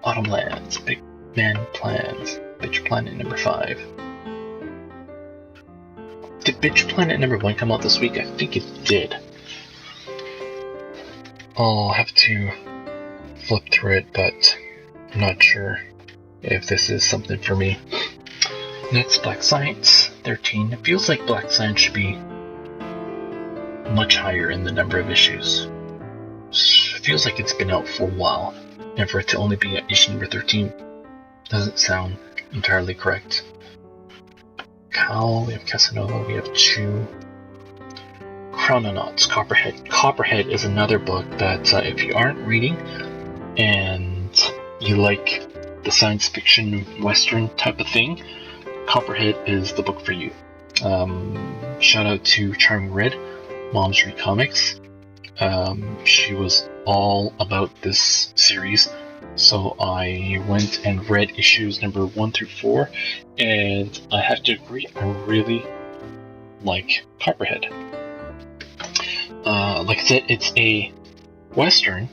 Autumn Lands, Big Man Plans, Bitch Planet number 5. Did Bitch Planet number 1 come out this week? I think it did. I'll have to flip through it, but I'm not sure if this is something for me. Next, Black Science 13. It feels like Black Science should be much higher in the number of issues. It feels like it's been out for a while, and for it to only be at issue number 13 doesn't sound entirely correct. Cal, we have Casanova, we have Chew. Chrononauts, Copperhead. Copperhead is another book that if you aren't reading and you like the science fiction western type of thing, Copperhead is the book for you. Shout out to Charming Red, Moms Read Comics. She was all about this series, so I went and read issues number 1 through 4, and I have to agree, I really like Copperhead. Like I said, it's a western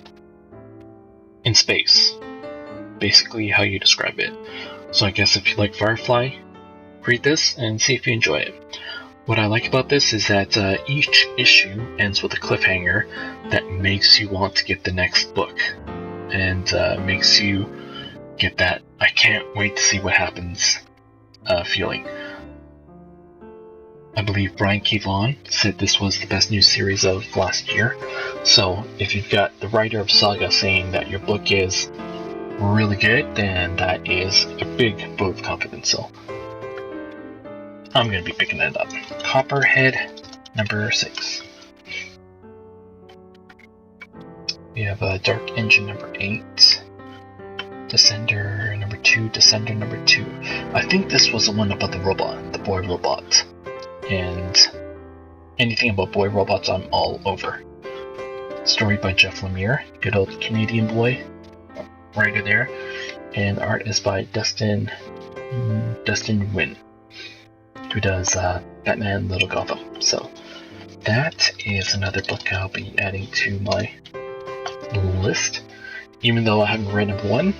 in space, basically how you describe it. So I guess if you like Firefly, read this and see if you enjoy it. What I like about this is that each issue ends with a cliffhanger that makes you want to get the next book, and makes you get that I can't wait to see what happens feeling. I believe Brian K. Vaughan said this was the best new series of last year, so if you've got the writer of Saga saying that your book is really good, then that is a big vote of confidence, so I'm going to be picking that up. Copperhead number 6. We have Dark Engine number 8. Descender number 2. Descender number 2. I think this was the one about the robot, the boy robot. And anything about boy robots I'm all over. Story by Jeff Lemire, good old Canadian boy writer there. And art is by Dustin Nguyen, who does Batman Little Gotham. So that is another book I'll be adding to my list. Even though I haven't read number 1,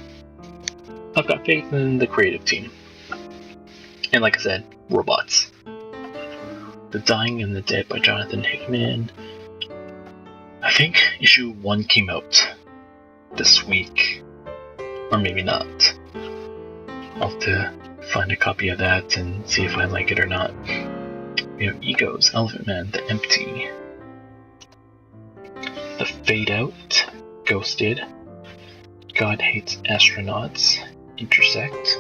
I've got faith in the creative team. And like I said, robots. The Dying and the Dead by Jonathan Hickman. I think issue 1 came out this week, or maybe not. I'll have to find a copy of that and see if I like it or not. We have Egos, Elephant Man, The Empty, The Fade Out, Ghosted, God Hates Astronauts, Intersect,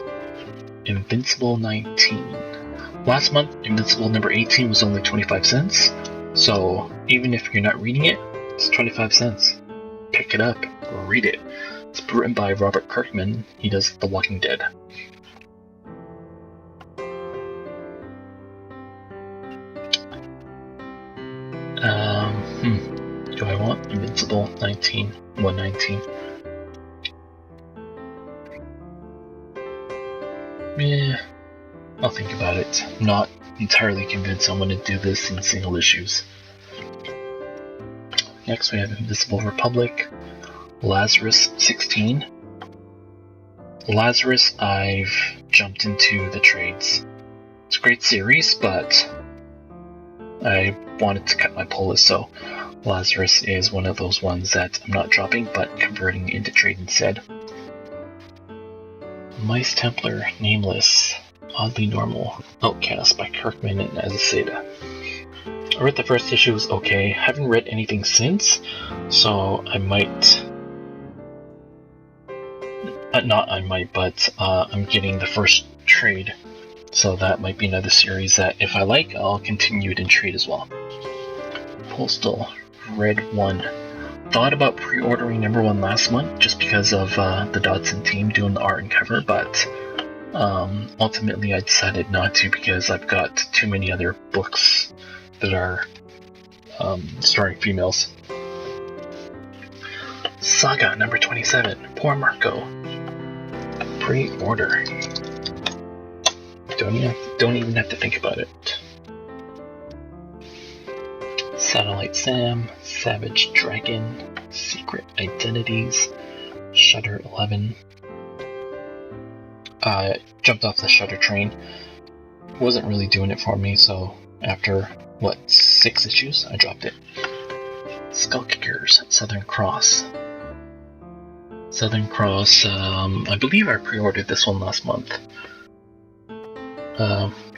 Invincible 19. Last month, Invincible number 18 was only 25 cents, so even if you're not reading it, it's 25 cents. Pick it up, or read it. It's written by Robert Kirkman. He does The Walking Dead. Do I want Invincible 19, 119? Yeah, I'll think about it. I'm not entirely convinced I'm going to do this in single issues. Next we have Invisible Republic, Lazarus 16. Lazarus, I've jumped into the trades. It's a great series, but I wanted to cut my pull list, so Lazarus is one of those ones that I'm not dropping, but converting into trade instead. Mice Templar, Nameless, Oddly Normal, Outcast by Kirkman and Azaceta. I read the first issue, was okay. Haven't read anything since, so I might... I'm getting the first trade, so that might be another series that if I like, I'll continue it in trade as well. Postal, Red 1, thought about pre-ordering #1 last month just because of the Dodson team doing the art and cover, but ultimately I decided not to because I've got too many other books that are starring females. Saga number 27, Poor Marco. Pre-order. Don't even have to think about it. Satellite Sam, Savage Dragon, Secret Identities, Shutter 11. Jumped off the Shutter train. Wasn't really doing it for me, so after, 6 issues, I dropped it. Skullkickers, Southern Cross. Southern Cross, I believe I pre-ordered this one last month.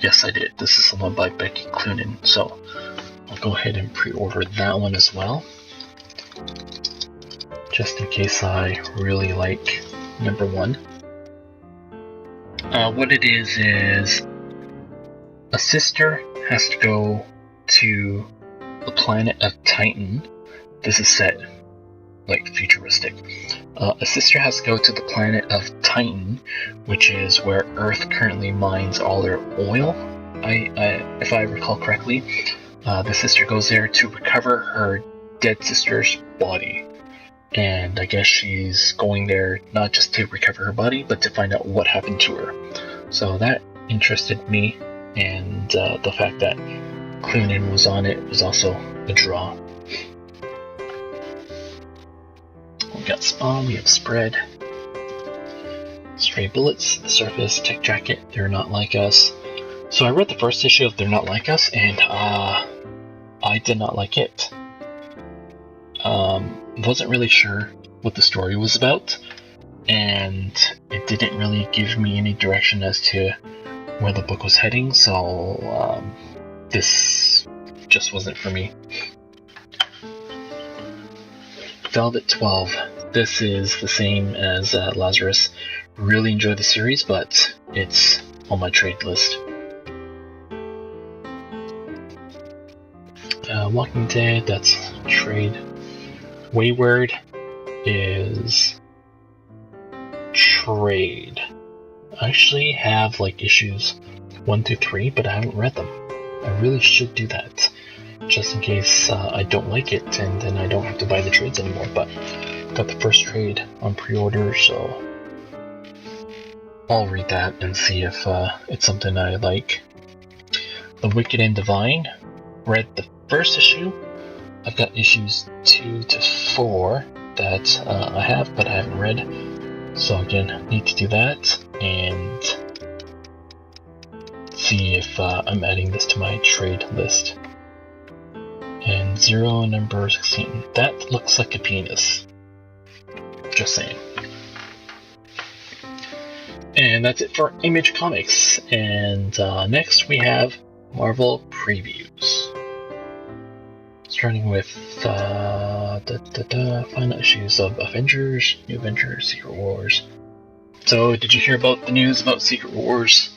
Yes, I did. This is the one by Becky Cloonan, so I'll go ahead and pre-order that one as well, just in case I really like #1. What it is a sister has to go to the planet of Titan. This is set futuristic. A sister has to go to the planet of Titan, which is where Earth currently mines all their oil. If I recall correctly, the sister goes there to recover her dead sister's body. And I guess she's going there not just to recover her body, but to find out what happened to her. So that interested me, and the fact that Cloonan was on it was also a draw. We got Spawn, we have Spread, Stray Bullets, The Surface, Tech Jacket, They're Not Like Us. So I read the first issue of They're Not Like Us, and I did not like it. Wasn't really sure what the story was about, and it didn't really give me any direction as to where the book was heading, so this just wasn't for me. Velvet 12. This is the same as Lazarus. Really enjoy the series, but it's on my trade list. Walking Dead, that's trade. Wayward is trade. I actually have issues 1 through 3, but I haven't read them. I really should do that, just in case I don't like it, and then I don't have to buy the trades anymore. But got the first trade on pre-order, so I'll read that and see if it's something I like. The Wicked and Divine, read the first issue. I've got issues 2 to 4 that I have, but I haven't read. So again, need to do that and see if I'm adding this to my trade list. And Zero number 16. That looks like a penis. Just saying. And that's it for Image Comics. And next we have Marvel previews. Starting with final issues of Avengers, New Avengers, Secret Wars. So, did you hear about the news about Secret Wars?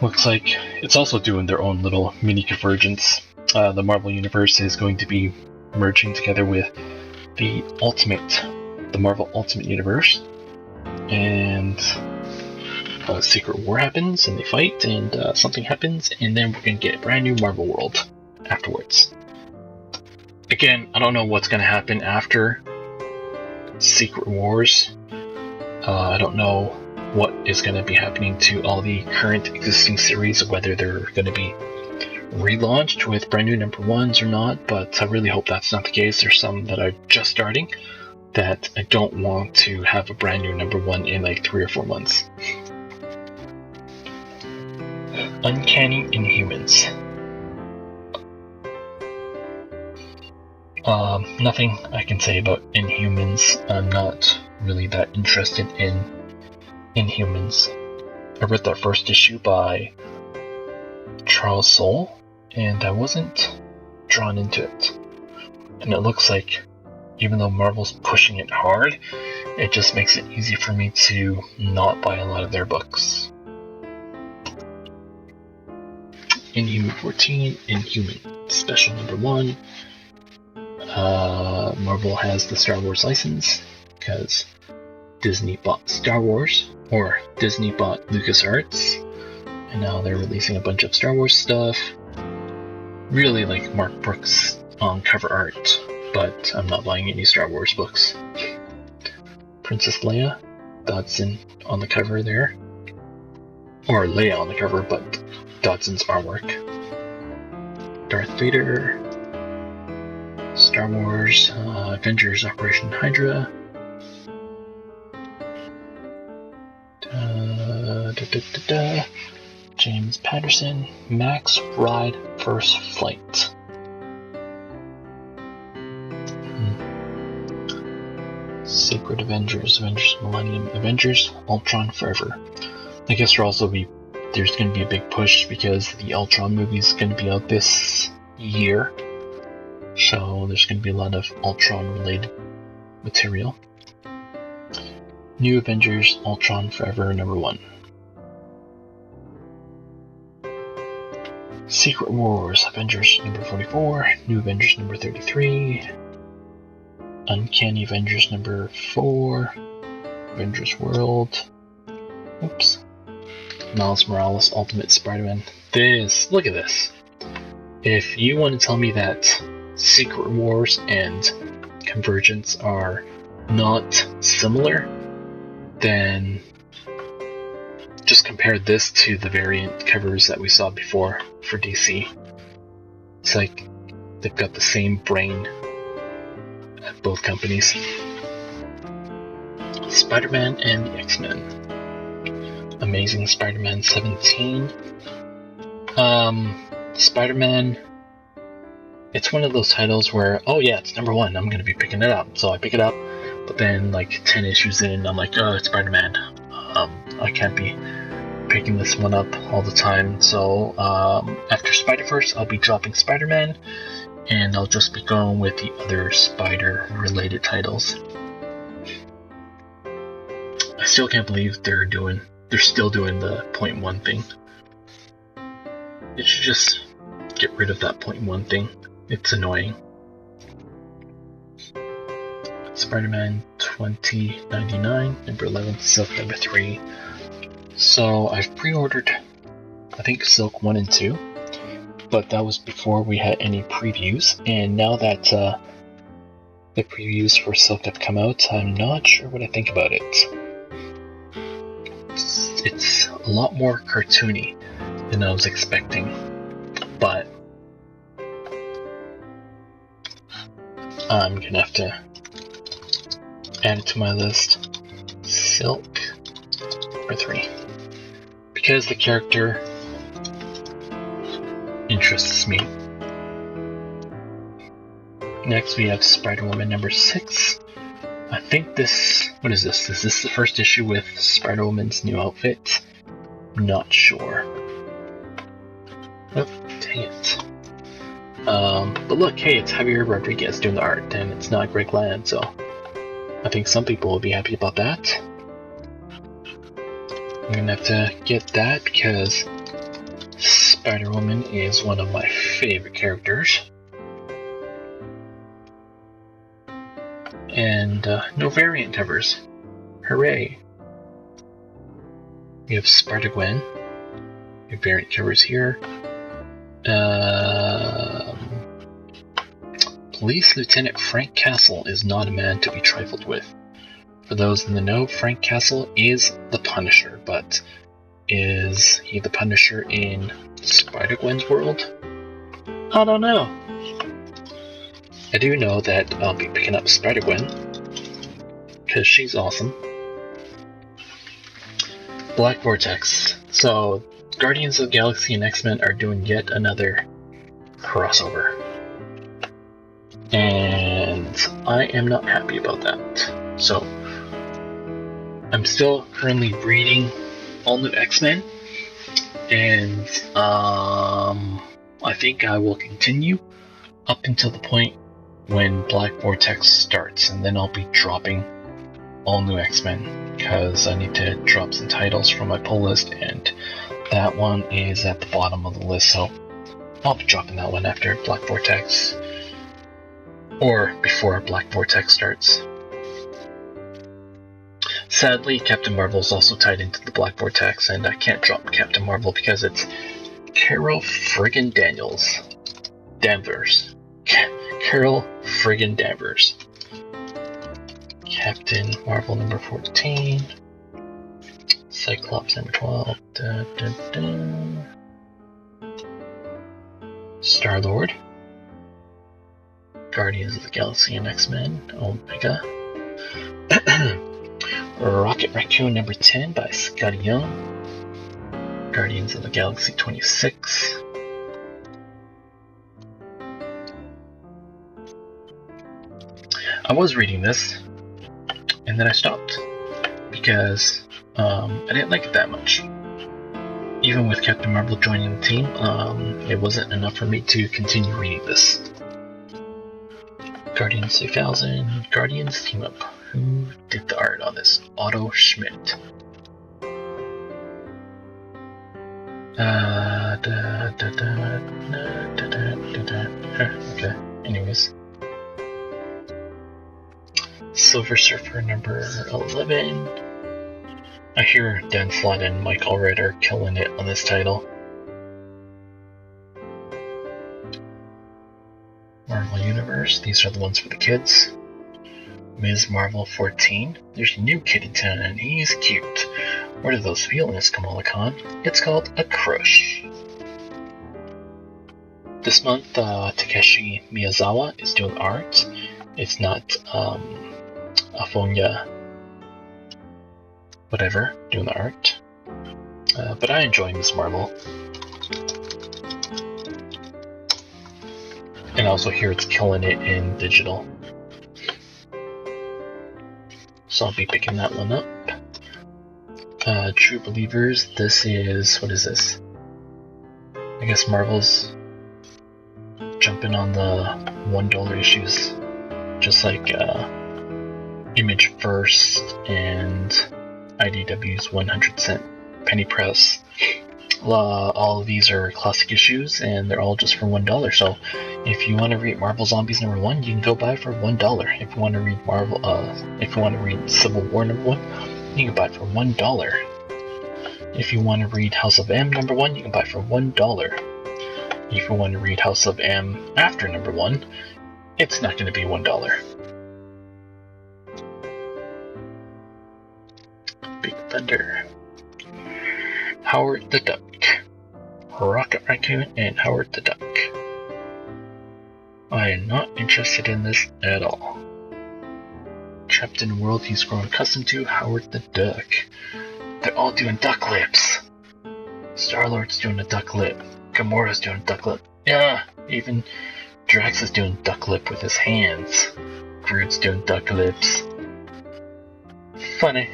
Looks like it's also doing their own little mini convergence. The Marvel Universe is going to be merging together with the Marvel Ultimate Universe. And a Secret War happens, and they fight, and something happens, and then we're going to get a brand new Marvel world afterwards. Again, I don't know what's going to happen after Secret Wars. I don't know what is going to be happening to all the current existing series, whether they're going to be relaunched with brand new #1s or not, but I really hope that's not the case. There's some that are just starting that I don't want to have a brand new #1 in 3 or 4 months. Uncanny Inhumans. Nothing I can say about Inhumans. I'm not really that interested in Inhumans. I read that first issue by Charles Soule, and I wasn't drawn into it. And it looks like, even though Marvel's pushing it hard, it just makes it easy for me to not buy a lot of their books. Inhuman 14, Inhuman Special #1. Marvel has the Star Wars license because Disney bought Star Wars, or Disney bought LucasArts, and now they're releasing a bunch of Star Wars stuff. Really like Mark Brooks on cover art, but I'm not buying any Star Wars books. Princess Leia, Dodson on the cover there. Or Leia on the cover, but Dodson's artwork. Darth Vader, Star Wars, Avengers Operation Hydra. James Patterson, Max Ride First Flight. Sacred Avengers, Avengers Millennium, Avengers Ultron Forever. I guess there's going to be a big push because the Ultron movie is going to be out this year. So there's going to be a lot of Ultron related material. New Avengers Ultron Forever #1. Secret Wars Avengers #44, New Avengers #33, Uncanny Avengers #4, Avengers World. Oops. Miles Morales Ultimate Spider-Man. Look at this. If you want to tell me that Secret Wars and Convergence are not similar, then just compare this to the variant covers that we saw before for DC. It's like they've got the same brain at both companies. Spider-Man and the X-Men. Amazing Spider-Man 17. Spider-Man, it's one of those titles where, oh yeah, it's #1, I'm gonna be picking it up. So I pick it up, but then like 10 issues in, I'm like, oh, it's Spider-Man. I can't be picking this one up all the time. So after Spider-Verse, I'll be dropping Spider-Man, and I'll just be going with the other Spider-related titles. I still can't believe they're still doing the 0.1 thing. It should just get rid of that 0.1 thing. It's annoying. Spider-Man 2099, #11, Silk #3. So I've pre-ordered, I think, Silk 1 and 2, but that was before we had any previews, and now that the previews for Silk have come out, I'm not sure what I think about it. It's a lot more cartoony than I was expecting, but I'm gonna have to add it to my list. Silk #3, because the character interests me. Next we have Spider-Woman #6. I think what is this? Is this the first issue with Spider-Woman's new outfit? Not sure. Oh, dang it. But look, hey, it's Javier Rodriguez doing the art, and it's not Greg Land, so I think some people will be happy about that. I'm gonna have to get that because Spider-Woman is one of my favorite characters. And no variant covers. Hooray! We have Spider-Gwen. We have variant covers here. Police Lieutenant Frank Castle is not a man to be trifled with. For those in the know, Frank Castle is the Punisher, but is he the Punisher in Spider-Gwen's world? I don't know. I do know that I'll be picking up Spider-Gwen, because she's awesome. Black Vortex. So, Guardians of the Galaxy and X-Men are doing yet another crossover. And I am not happy about that. So, I'm still currently reading All New X-Men, and I think I will continue up until the point when Black Vortex starts, and then I'll be dropping All New X-Men, because I need to drop some titles from my pull list, and that one is at the bottom of the list, so I'll be dropping that one after Black Vortex. or before Black Vortex starts. Sadly, Captain Marvel is also tied into the Black Vortex, and I can't drop Captain Marvel because it's Carol friggin' Danvers. Carol friggin' Danvers. Captain Marvel number 14. Cyclops number 12. Star-Lord. Guardians of the Galaxy and X-Men. Omega. Rocket Raccoon number 10 by Scotty Young. Guardians of the Galaxy 26. I was reading this, and then I stopped because I didn't like it that much. Even with Captain Marvel joining the team, it wasn't enough for me to continue reading this. Guardians 2000, Guardians team up. Who did the art on this? Otto Schmidt. Okay, anyways. Silver Surfer number 11. I hear Dan Slott and Mike Allred are killing it on this title. Marvel Universe, these are the ones for the kids. Ms. Marvel 14. There's a new kid in town and he's cute. Where do those feelings, Kamala Khan? It's called a crush. This month, Takeshi Miyazawa is doing art. It's not Afonya whatever doing the art. But I enjoy Ms. Marvel. And I also hear it's killing it in digital. So I'll be picking that one up. True Believers, this is, what is this? I guess Marvel's jumping on the $1 issues, just like Image First and IDW's 100-cent penny press. All of these are classic issues, and they're all just for $1. So if you want to read Marvel Zombies number 1, you can go buy it for $1. If you want to read if you want to read Civil War number 1, you can buy it for $1. If you want to read House of M number 1, you can buy it for $1. If you want to read House of M after number 1, it's not going to be $1. Big Thunder. Howard the Duck. Rocket Raccoon and Howard the Duck. I am not interested in this at all. Trapped in a world he's grown accustomed to, Howard the Duck. They're all doing duck lips. Star-Lord's doing a duck lip. Gamora's doing a duck lip. Yeah, even Drax is doing duck lip with his hands. Groot's doing duck lips. Funny.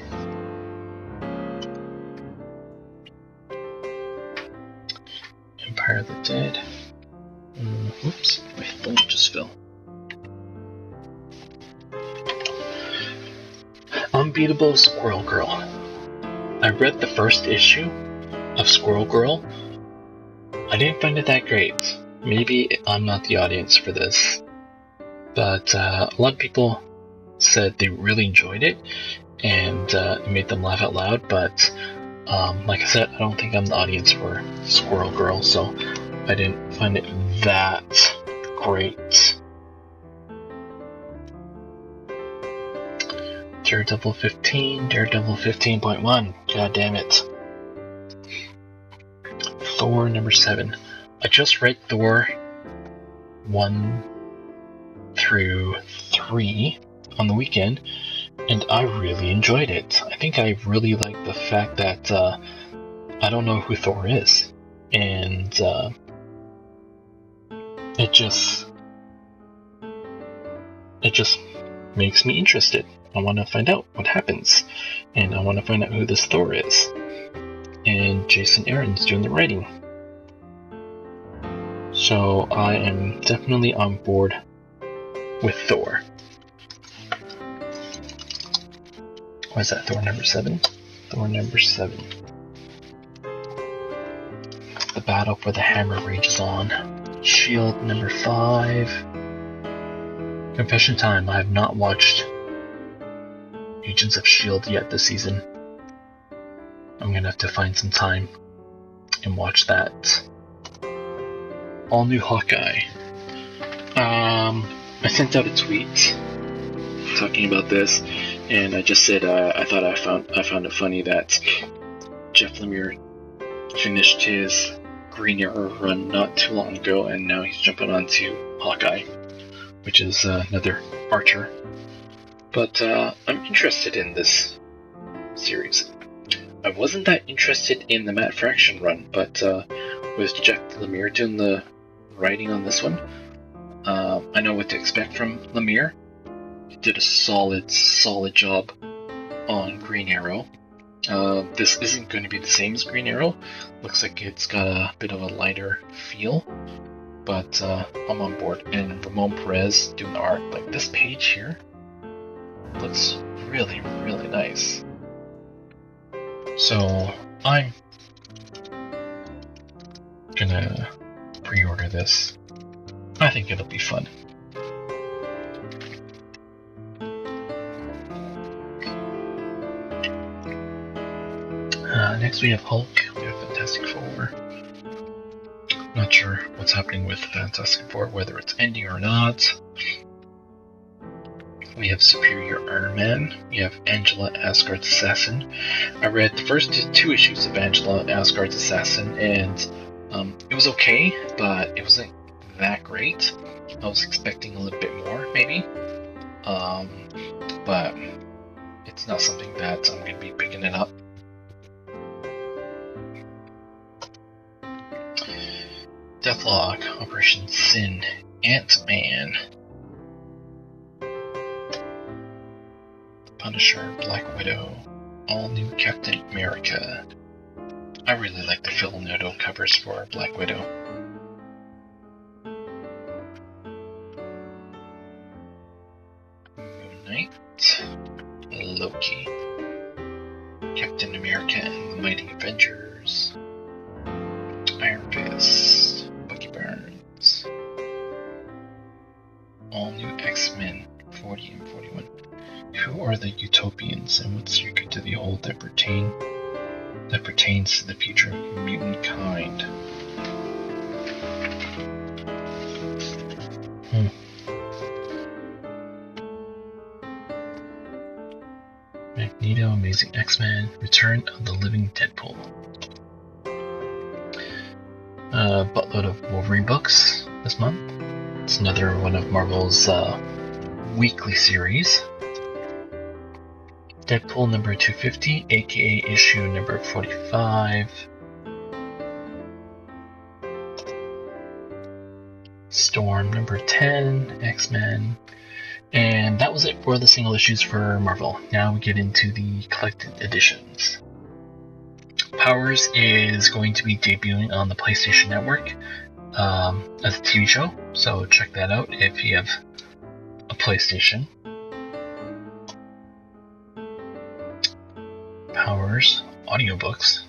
Empire of the Dead. Oops, my phone just fell. Unbeatable Squirrel Girl. I read the first issue of Squirrel Girl. I didn't find it that great. Maybe I'm not the audience for this, but a lot of people said they really enjoyed it, and it made them laugh out loud, but like I said, I don't think I'm the audience for Squirrel Girl, so I didn't find it that great. Daredevil 15, Daredevil 15.1, god damn it. Thor number 7. I just read Thor 1 through 3 on the weekend, and I really enjoyed it. I think I really like the fact that I don't know who Thor is, and it just makes me interested. I want to find out what happens, and I want to find out who this Thor is. And Jason Aaron's doing the writing. So I am definitely on board with Thor. What is that, Thor number 7? Thor number 7. The battle for the hammer rages on. Shield number 5. Confession time, I have not watched Agents of S.H.I.E.L.D. yet this season. I'm gonna have to find some time and watch that. All new Hawkeye. I sent out a tweet talking about this, and I just said I found it funny that Jeff Lemire finished his Green Arrow run not too long ago, and now he's jumping onto Hawkeye, which is another Archer. But I'm interested in this series. I wasn't that interested in the Matt Fraction run, but with Jeff Lemire doing the writing on this one, I know what to expect from Lemire. He did a solid job on Green Arrow. This isn't going to be the same as Green Arrow. Looks like it's got a bit of a lighter feel, but I'm on board. And Ramon Perez doing the art. Like, this page here looks really, really nice. So I'm gonna pre-order this. I think it'll be fun. Next we have Hulk, we have Fantastic Four. Not sure what's happening with Fantastic Four, whether it's ending or not. We have Superior Iron Man. We have Angela, Asgard's Assassin. I read the first 2 issues of Angela, Asgard's Assassin, and it was okay, but it wasn't that great. I was expecting a little bit more, maybe. But it's not something that I'm going to be picking it up. Deathlok, Operation Sin, Ant-Man, Punisher, Black Widow, all new Captain America. I really like the Phil Noto covers for Black Widow. Moon Knight, Loki, Captain America and the Mighty Avengers, Iron Fist, Bucky Barnes, all new X-Men 40 and 41. Who are the Utopians, and what's secret to the old that pertains to the future of mutant kind? Magneto, Amazing X-Men, Return of the Living Deadpool. Buttload of Wolverine books this month. It's another one of Marvel's weekly series. Deadpool number 250, aka issue number 45. Storm number 10, X-Men. And that was it for the single issues for Marvel. Now we get into the collected editions. Powers is going to be debuting on the PlayStation Network as a TV show, so check that out if you have a PlayStation. Powers audiobooks.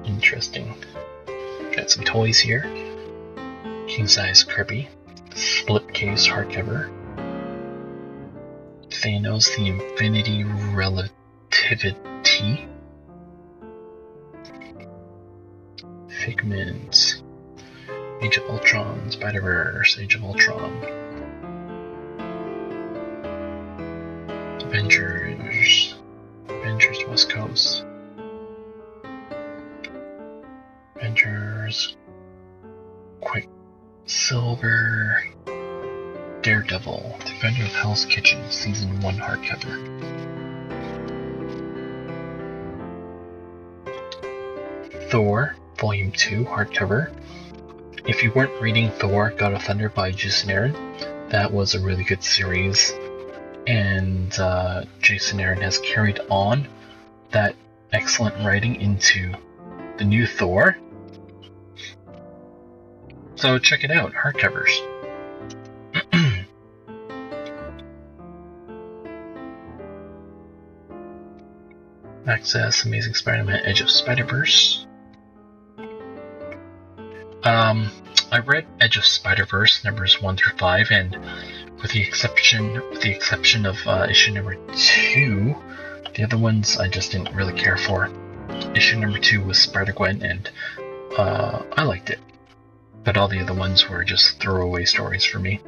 Interesting. Got some toys here. King size Kirby, slipcase hardcover. Thanos: The Infinity Relativity. Figment. Age of Ultron, Spider-Verse, Age of Ultron. Avengers West Coast. Avengers, Quicksilver, Daredevil, Defender of Hell's Kitchen, Season 1 hardcover. Thor, Volume 2 hardcover. If you weren't reading Thor, God of Thunder by Jason Aaron, that was a really good series. And Jason Aaron has carried on that excellent writing into the new Thor. So check it out, hardcovers. Access, Amazing Spider-Man, Edge of Spider-Verse. I read Edge of Spider-Verse numbers 1 through 5, and with the exception of issue number 2, the other ones I just didn't really care for. Issue number 2 was Spider-Gwen, and I liked it. But all the other ones were just throwaway stories for me.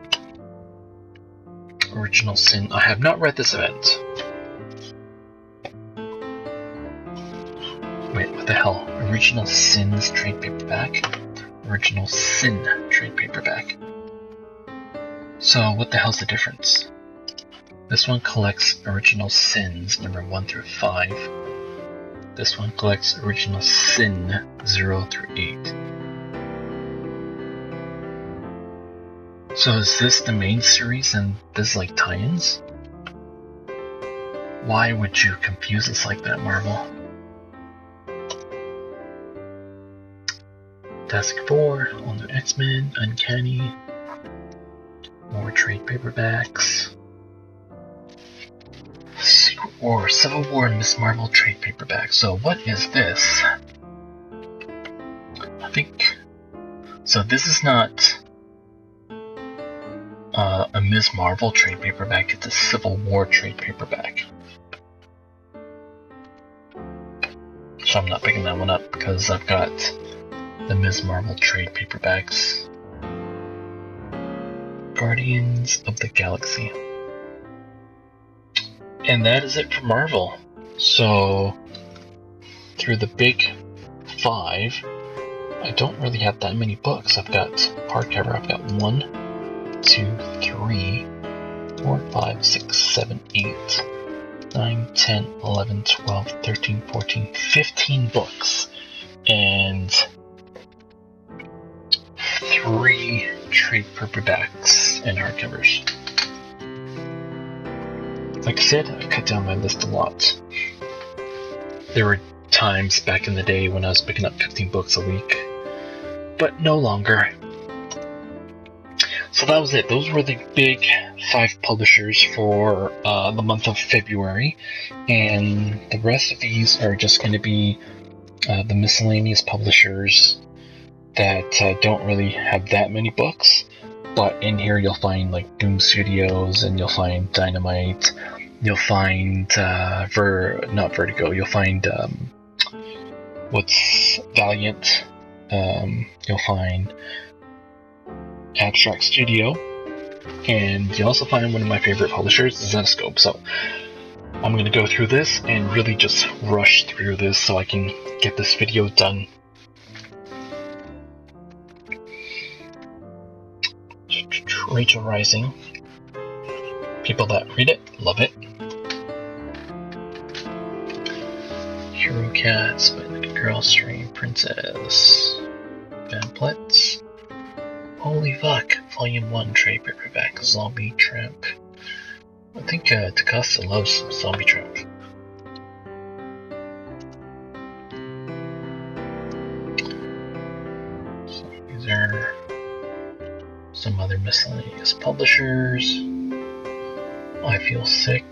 Original Sin. I have not read this event. Wait, what the hell? Original Sin's trade paperback? Original Sin trade paperback. So what the hell's the difference? This one collects Original Sins number 1 through 5. This one collects Original Sin 0 through 8. So is this the main series and this like tie-ins? Why would you confuse us like that, Marvel? Task 4, All New X-Men, Uncanny, more trade paperbacks. Secret War, Civil War, and Miss Marvel trade paperback. So what is this? I think... So this is not a Ms. Marvel trade paperback, it's a Civil War trade paperback. So I'm not picking that one up because I've got the Ms. Marvel trade paperbacks. Guardians of the Galaxy. And that is it for Marvel. So through the big 5, I don't really have that many books. I've got hardcover, I've got 1, 2, 3, 4, 5, 6, 7, 8, 9, 10, 11, 12, 13, 14, 15 books. And 3 trade paperbacks and hardcovers. Like I said, I cut down my list a lot. There were times back in the day when I was picking up 15 books a week, but no longer. So that was it. Those were the big 5 publishers for the month of February, and the rest of these are just going to be the miscellaneous publishers that don't really have that many books. But in here you'll find like Doom Studios, and you'll find Dynamite, you'll find not Vertigo, you'll find what's Valiant, you'll find Abstract Studio, and you'll also find one of my favorite publishers, Zetascope. So I'm going to go through this and really just rush through this so I can get this video done. Rachel Rising. People that read it love it. Hero Cats by Like a Girl Stream Princess. Pamphlets. Holy fuck! Volume 1 trade paperback. Zombie Tramp. I think Takasa loves Zombie Tramp. So these are some other miscellaneous publishers. I Feel Sick.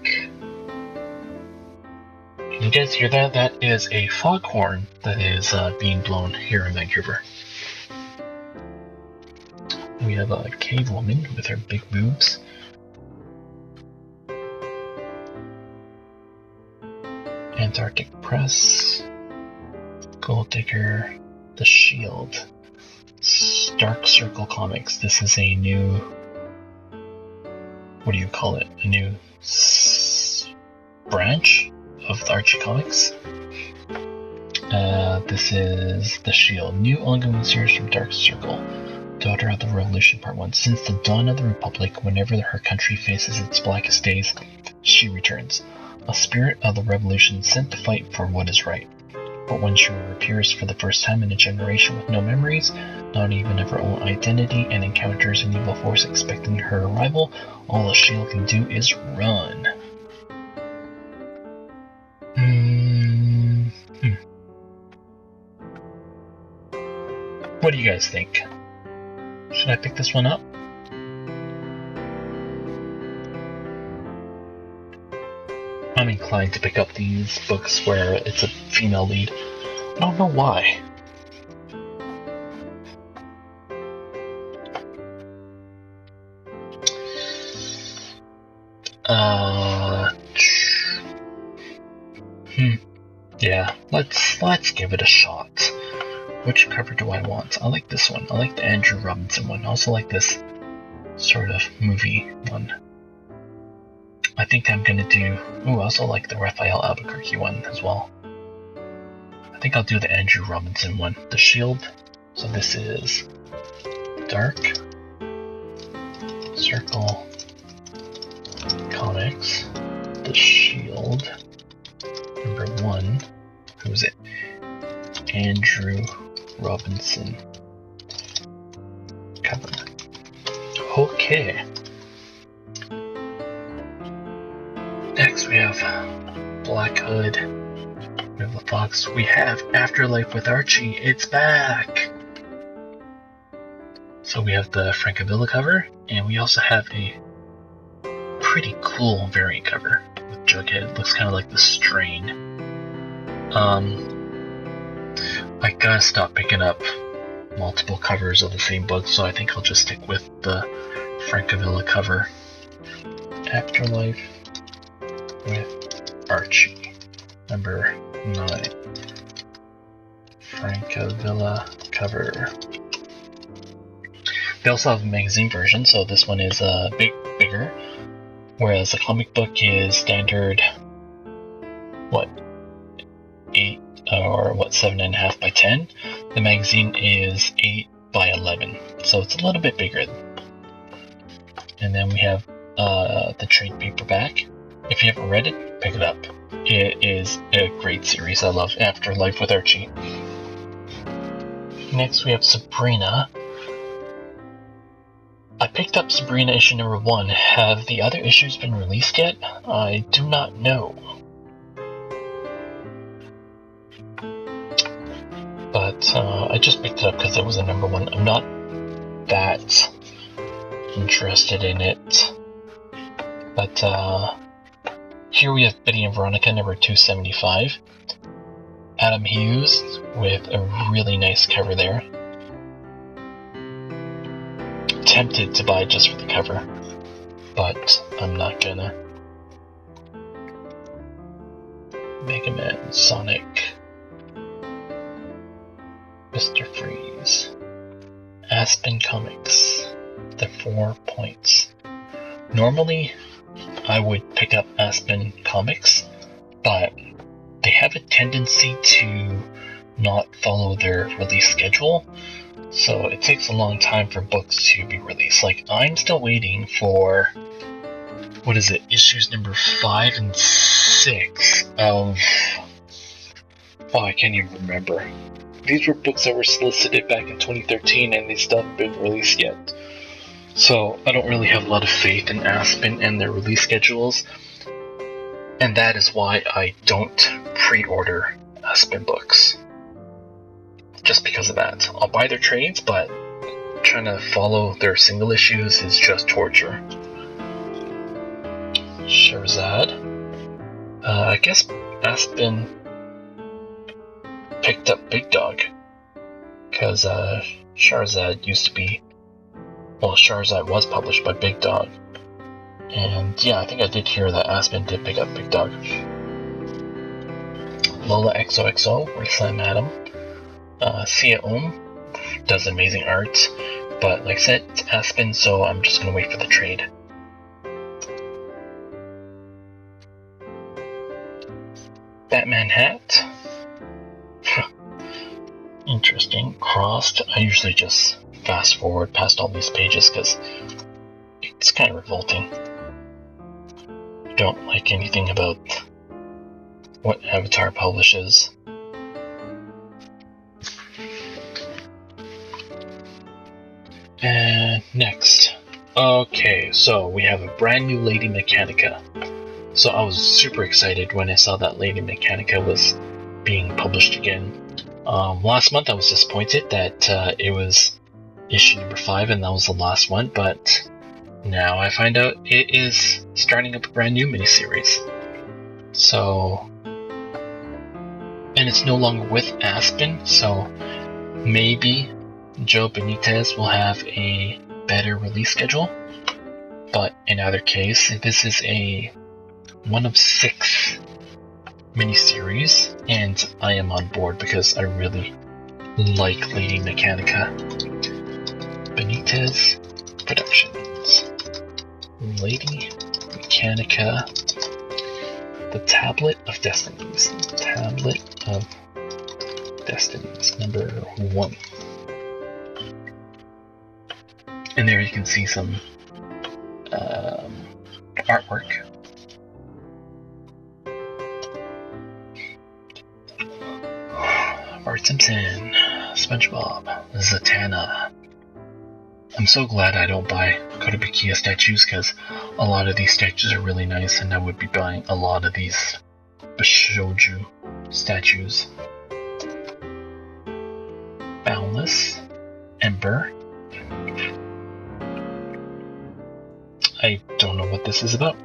Can you guys hear that? That is a foghorn that is being blown here in Vancouver. We have a cave woman with her big boobs. Antarctic Press. Gold Digger. The Shield. Dark Circle Comics. This is a new, what do you call it? A new branch of the Archie Comics. This is The Shield. New ongoing series from Dark Circle. Daughter of the Revolution Part 1. Since the dawn of the Republic, whenever her country faces its blackest days, she returns. A spirit of the Revolution sent to fight for what is right. But when she appears for the first time in a generation with no memories, not even of her own identity, and encounters an evil force expecting her arrival, all the Shield can do is run. What do you guys think? Should I pick this one up? I'm inclined to pick up these books where it's a female lead. I don't know why. let's give it a shot. Which cover do I want? I like this one. I like the Andrew Robinson one. I also like this sort of movie one. I think I'm gonna do. Ooh, I also like the Raphael Albuquerque one as well. I think I'll do the Andrew Robinson one. The Shield. So this is Dark Circle Comics. The Shield. Number 1. Who's it? Andrew Robinson cover. Okay. Next we have Black Hood. We have the Fox. We have Afterlife with Archie. It's back! So we have the Francavilla cover, and we also have a pretty cool variant cover with Jughead. It looks kind of like the Strain. I gotta stop picking up multiple covers of the same book, so I think I'll just stick with the Francavilla cover. Afterlife with Archie, number 9. Francavilla cover. They also have a magazine version, so this one is bigger, whereas the comic book is standard, 8 or 7.5 by 10. The magazine is 8 by 11, so it's a little bit bigger. And then we have the trade paperback. If you haven't read it, pick it up. It is a great series. I love Afterlife with Archie. Next we have Sabrina. I picked up Sabrina issue number 1. Have the other issues been released yet? I do not know. But I just picked it up because it was a number 1. I'm not that interested in it. But here we have Betty and Veronica number 275. Adam Hughes with a really nice cover there. Tempted to buy just for the cover, but I'm not gonna. Mega Man, Sonic, Mr. Freeze, Aspen Comics, the 4 points. Normally, I would pick up Aspen Comics, but they have a tendency to not follow their release schedule. So it takes a long time for books to be released. Like, I'm still waiting for, issues number 5 and 6 of, I can't even remember. These were books that were solicited back in 2013 and they still haven't been released yet. So I don't really have a lot of faith in Aspen and their release schedules. And that is why I don't pre-order Aspen books. Just because of that. I'll buy their trades, but trying to follow their single issues is just torture. Shahrazad. I guess Aspen picked up Big Dog. Because Shahrazad used to be... Well, Shahrazad was published by Big Dog. And yeah, I think I did hear that Aspen did pick up Big Dog. Lola XOXO, where Slam Adam. Sia Ohm does amazing art, but like I said, it's Aspen, so I'm just gonna wait for the trade. Batman hat. Interesting. Crossed. I usually just fast forward past all these pages because it's kind of revolting. I don't like anything about what Avatar publishes. And next. Okay, so we have a brand new Lady Mechanica. So I was super excited when I saw that Lady Mechanica was being published again. Last month I was disappointed that it was issue number 5 and that was the last one, but now I find out it is starting up a brand new miniseries. So, and it's no longer with Aspen, so maybe Joe Benitez will have a better release schedule. But in either case, this is a one of 6 miniseries, and I am on board because I really like Lady Mechanica. Benitez Productions. Lady Mechanica, The Tablet of Destinies. Tablet of Destinies, number 1. And there you can see some artwork. Bart Simpson, SpongeBob, Zatanna. I'm so glad I don't buy Kotobukiya statues, because a lot of these statues are really nice, and I would be buying a lot of these Bishoujo statues. Boundless, Ember. I don't know what this is about.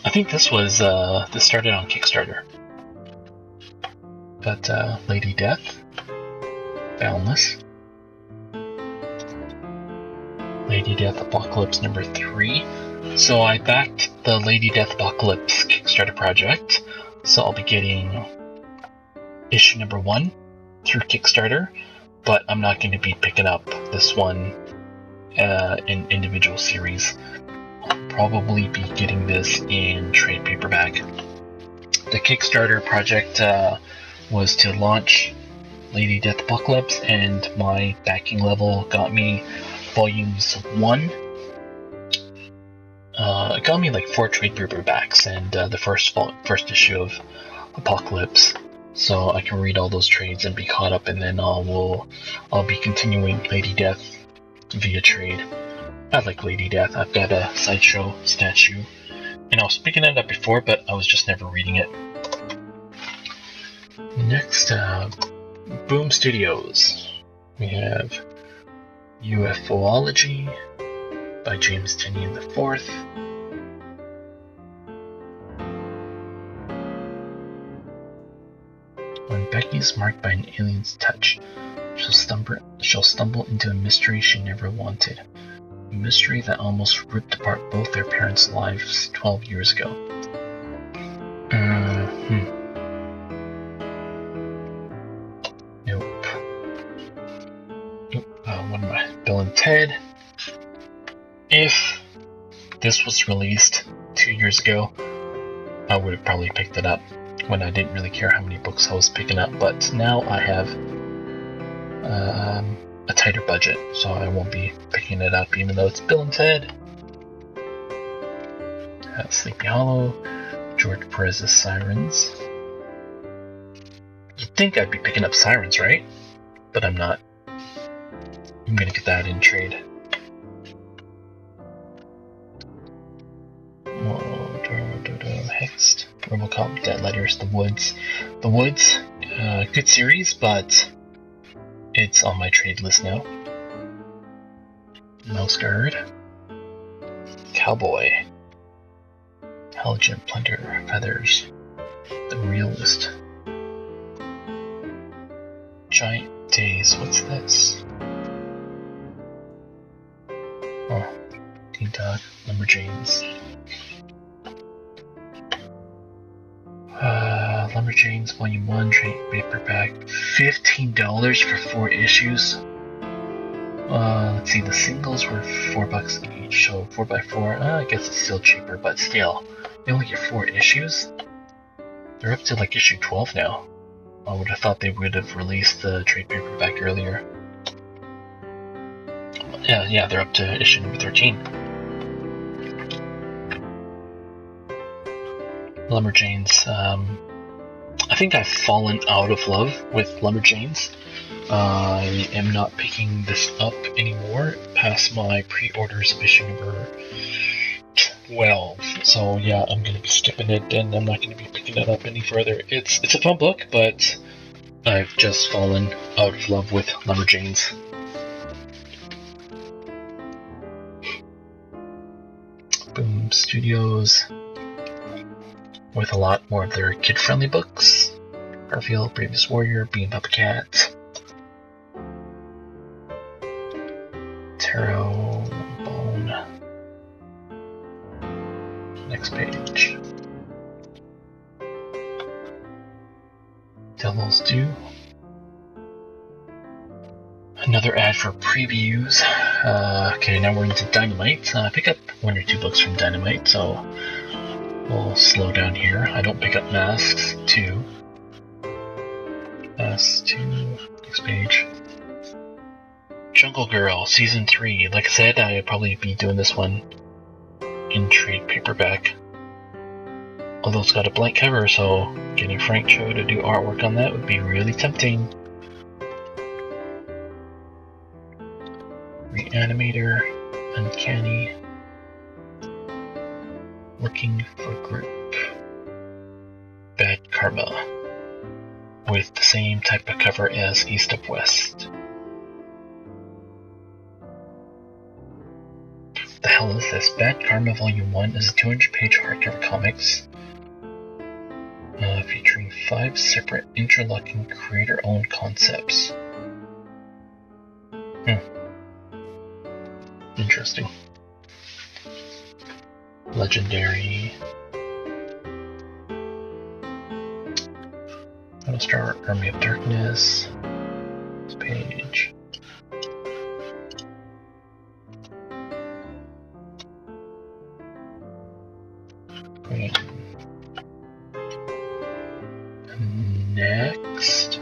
I think this was, this started on Kickstarter. But, Lady Death, Boundless. Lady Death Apocalypse number 3. So I backed the Lady Death Apocalypse Kickstarter project, so I'll be getting issue number 1 through Kickstarter, but I'm not going to be picking up this one in individual series. I'll probably be getting this in trade paperback. The Kickstarter project was to launch Lady Death Apocalypse, and my backing level got me volumes 1. It got me like 4 trade paperbacks and the first issue of Apocalypse, so I can read all those trades and be caught up, and then I'll be continuing Lady Death via trade. I like Lady Death. I've got a Sideshow statue, and I was picking it up before, but I was just never reading it. Next, Boom Studios. We have UFOlogy by James Tynion IV. When Becky is marked by an alien's touch, she'll stumble into a mystery she never wanted. A mystery that almost ripped apart both their parents' lives 12 years ago. Nope. What am I? Bill and Ted. If this was released 2 years ago, I would have probably picked it up when I didn't really care how many books I was picking up, but now I have a tighter budget, so I won't be picking it up even though it's Bill and Ted. Sleepy Hollow, George Perez's Sirens. You'd think I'd be picking up Sirens, right? But I'm not. I'm gonna get that in trade. Hexed, Robocop, Dead Letters, The Woods. The Woods, good series, but it's on my trade list now. Mouse Guard, Cowboy, Intelligent Plunder, Feathers, The Realist, Giant Days. What's this? Oh, Teen Dog, Lumberjanes. Lumberjanes Volume 1 trade paperback, $15 for 4 issues. Let's see, the singles were $4 each, so 4x4. I guess it's still cheaper, but still, they only get 4 issues. They're up to like issue 12 now. I would have thought they would have released the trade paperback earlier. Yeah, they're up to issue number 13. Lumberjanes. I think I've fallen out of love with Lumberjanes. I am not picking this up anymore past my pre-orders of issue number 12. So yeah, I'm going to be skipping it, and I'm not going to be picking it up any further. It's a fun book, but I've just fallen out of love with Lumberjanes. Boom Studios, with a lot more of their kid-friendly books. Garfield, Bravest Warrior, Being Papa Cat, Tarot, Bone. Next page. Devil's Due. Another ad for previews. Okay, now we're into Dynamite. I pick up 1 or 2 books from Dynamite, so we'll slow down here. I don't pick up Masks 2. Masks 2, next page. Jungle Girl, Season 3. Like I said, I'll probably be doing this one in trade paperback. Although it's got a blank cover, so getting Frank Cho to do artwork on that would be really tempting. Reanimator, Uncanny, Looking for Group, Bad Karma, with the same type of cover as East of West. What the hell is this? Bad Karma Volume 1 is a 200-page hardcover comics featuring 5 separate interlocking creator-owned concepts. Interesting. Legendary. Battlestar Army of Darkness. This page. Green. Next.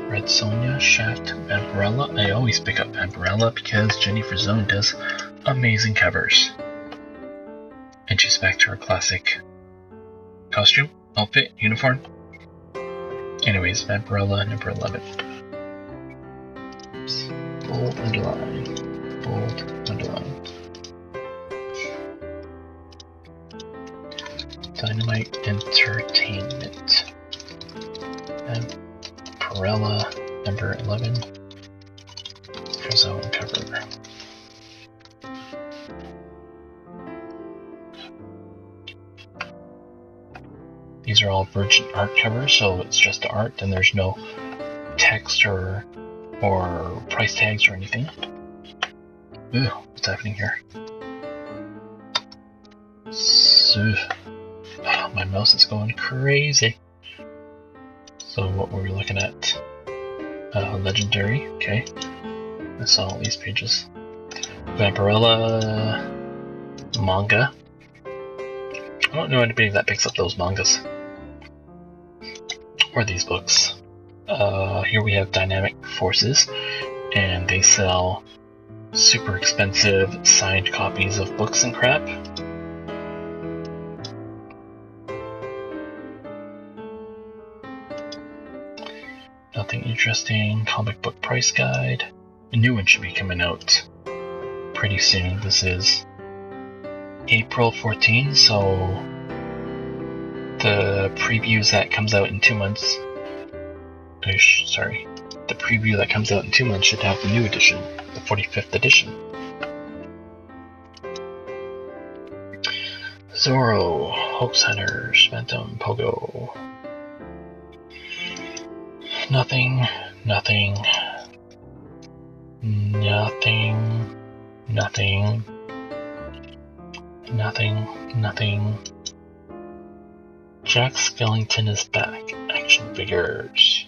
Red Sonja, Shaft, Vampirella. I always pick up Vampirella because Jenny Frazone does amazing covers. And she's back to her classic costume, outfit, uniform. Anyways, Vampirella, number 11. Oops. Bold, underline. Bold, underline. Dynamite Entertainment. Vampirella, number 11. Frazone cover. These are all Virgin art covers, so it's just art and there's no text or price tags or anything. Ooh, what's happening here? So, my mouse is going crazy. So what were we looking at? Legendary, okay. I saw all these pages. Vampirella manga. I don't know anybody that picks up those mangas. Or these books. Here we have Dynamic Forces, and they sell super expensive signed copies of books and crap. Nothing interesting. Comic book price guide. A new one should be coming out pretty soon. This is April 14, so the previews that comes out in 2 months. Sorry, the preview that comes out in 2 months should have the new edition, the 45th edition. Zorro, Hoax Hunters, Phantom, Pogo. Nothing, nothing, nothing, nothing, nothing, nothing. Jack Skellington is back. Action figures.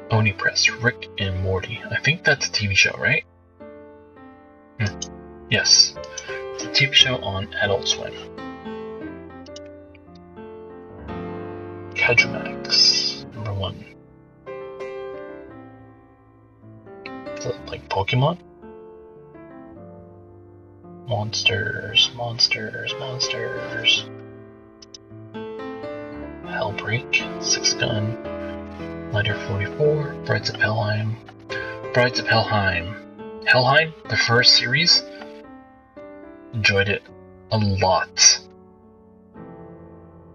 Oni Press, Rick and Morty. I think that's a TV show, right? Yes. It's a TV show on Adult Swim. Kajumax, number 1. Is it like Pokemon? Monsters, monsters, monsters. Hellbreak, 6 Gun, Lighter 44, Brides of Helheim. Brides of Helheim. Helheim, the first series, enjoyed it a lot.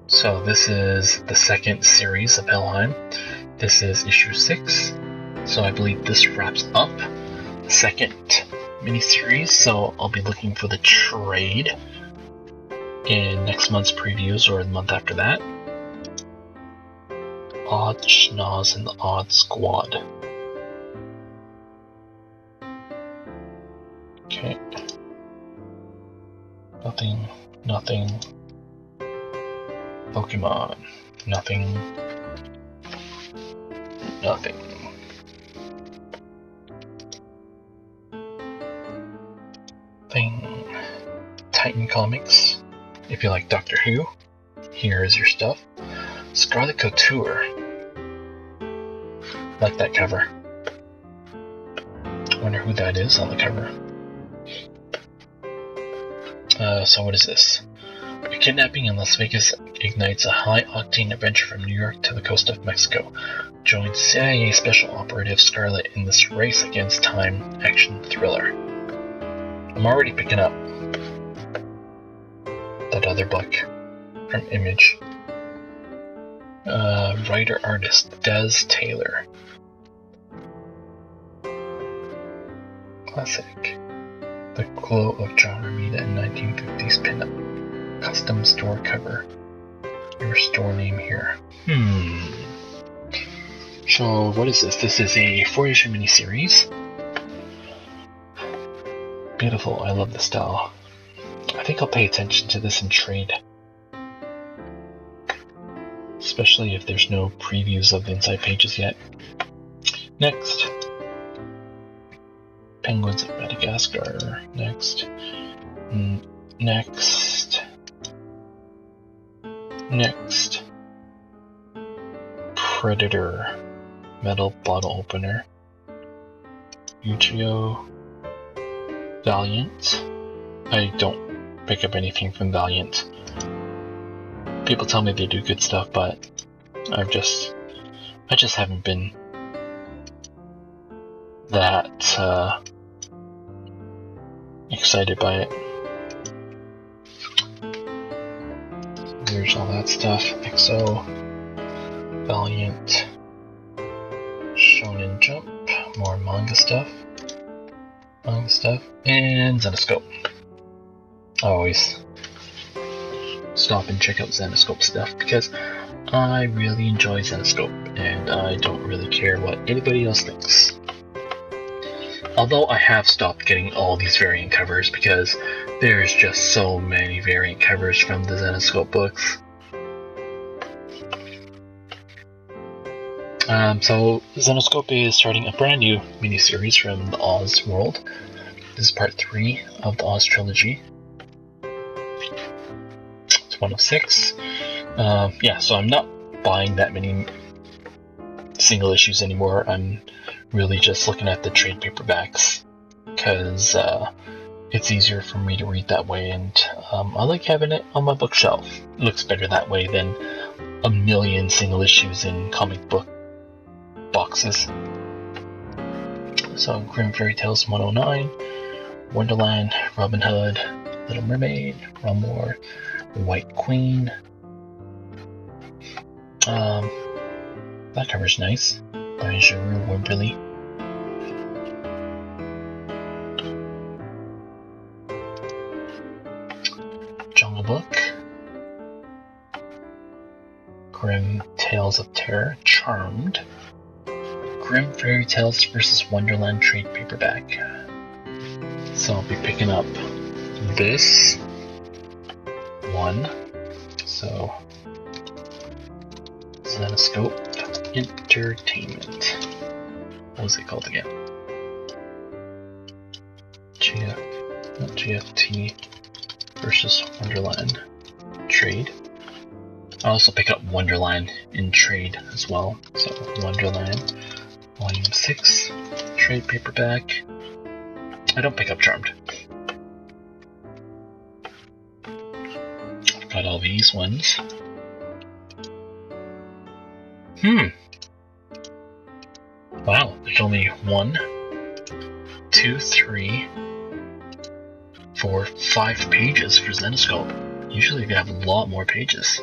So this is the second series of Helheim. This is issue 6. So I believe this wraps up the second miniseries. So I'll be looking for the trade in next month's previews or the month after that. Odd Schnoz and the Odd Squad. Okay. Nothing, nothing. Pokemon. Nothing. nothing. Titan Comics. If you like Doctor Who, here is your stuff. Scarlet Couture. Like that cover. Wonder who that is on the cover. So what is this? A kidnapping in Las Vegas ignites a high-octane adventure from New York to the coast of Mexico. Join CIA Special Operative Scarlet in this race against time action thriller. I'm already picking up that other book from Image. Writer-artist Des Taylor. Classic. The glow of John Romita in 1950s pinup. Custom store cover. Your store name here. So what is this? This is a 4-issue miniseries. Beautiful. I love the style. I think I'll pay attention to this in trade. Especially if there's no previews of the inside pages yet. Next. Penguins of Madagascar. Next. Next. Predator. Metal bottle opener. Yu-Gi-Oh! Valiant. I don't pick up anything from Valiant. People tell me they do good stuff, but I just haven't been that excited by it. There's all that stuff. XO, Valiant, Shonen Jump, more manga stuff, and Zenescope. I always stop and check out Zenescope stuff because I really enjoy Zenescope and I don't really care what anybody else thinks. Although I have stopped getting all these variant covers because there's just so many variant covers from the Zenescope books. So Zenescope is starting a brand new miniseries from the Oz world. This is part 3 of the Oz trilogy. It's 1 of 6. Yeah, so I'm not buying that many single issues anymore. I'm really just looking at the trade paperbacks because it's easier for me to read that way, and I like having it on my bookshelf. It looks better that way than a million single issues in comic book boxes. So Grimm Fairy Tales 109, Wonderland, Robin Hood, Little Mermaid, Rumor, White Queen. That cover's nice, by Giroux Wimberly. Jungle Book, Grimm Tales of Terror, Charmed, Grimm Fairy Tales vs. Wonderland trade paperback. So I'll be picking up this one. So Zenescope Entertainment. What was it called again? GFT versus Wonderland trade. I also pick up Wonderland in trade as well. So Wonderland Volume 6 trade paperback. I don't pick up Charmed. I've got all these ones. Wow, there's only 1, 2, 3, 4, 5 pages for Zenescope. Usually they have a lot more pages.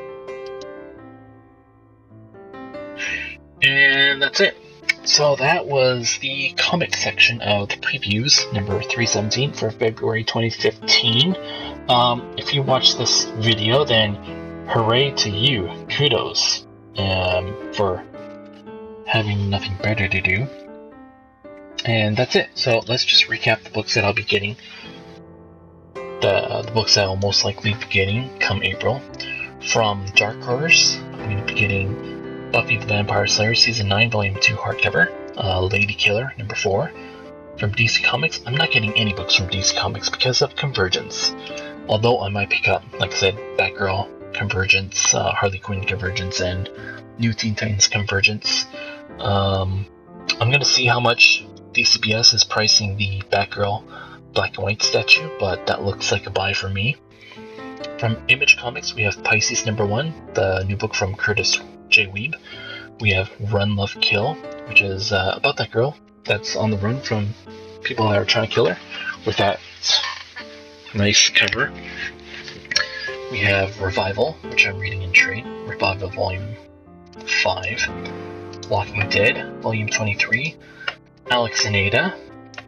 And that's it. So that was the comic section of the previews, number 317 for February 2015. If you watch this video, then hooray to you. Kudos for having nothing better to do. And that's it. So let's just recap the books that I'll be getting. The books that I'll most likely be getting come April. From Dark Horse, I'm going to be getting Buffy the Vampire Slayer Season 9 Volume 2 hardcover, Lady Killer number 4. From DC Comics, I'm not getting any books from DC Comics because of Convergence. Although I might pick up, like I said, Batgirl Convergence, Harley Quinn Convergence, and New Teen Titans Convergence. I'm going to see how much DCBS is pricing the Batgirl black and white statue, but that looks like a buy for me. From Image Comics, we have Pisces number 1, the new book from Curtis J. Weeb. We have Run, Love, Kill, which is about that girl that's on the run from people that are trying to kill her, with that nice cover. We have Revival, which I'm reading in trade, Revival Volume 5. Walking Dead, Volume 23. Alex and Ada,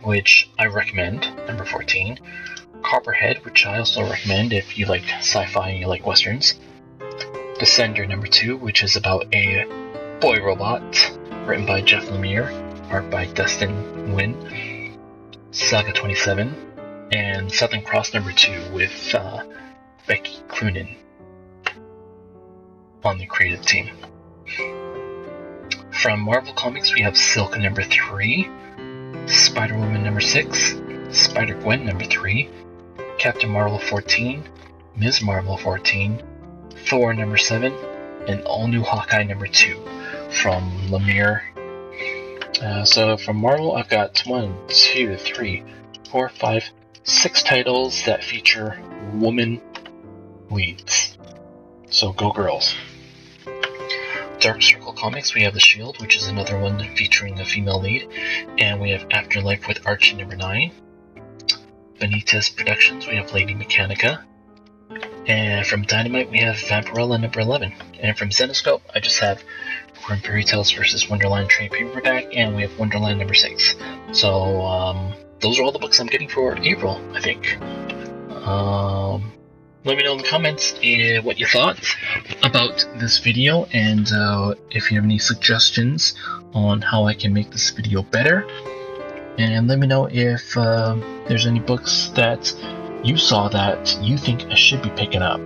which I recommend, number 14. Copperhead, which I also recommend if you like sci-fi and you like westerns. Descender number 2, which is about a boy robot, written by Jeff Lemire, art by Dustin Nguyen. Saga 27, and Southern Cross number 2 with Becky Cloonan on the creative team. From Marvel Comics, we have Silk number 3, Spider-Woman number 6, Spider-Gwen number 3, Captain Marvel 14, Ms. Marvel 14, Thor number 7, and All New Hawkeye number 2 from Lemire. So from Marvel, I've got 1, 2, 3, 4, 5, 6 titles that feature woman leads. So go girls. Dark Circle Comics, we have The Shield, which is another one featuring a female lead, and we have Afterlife with Archie number 9. Benitez Productions, we have Lady Mechanica. And from Dynamite, we have Vampirella number 11. And from Zenoscope, I just have Grim Fairy Tales vs. Wonderland trade paperback, and we have Wonderland number 6. So, those are all the books I'm getting for April, I think. Let me know in the comments what you thought about this video, and if you have any suggestions on how I can make this video better. And let me know if there's any books that you saw that you think I should be picking up,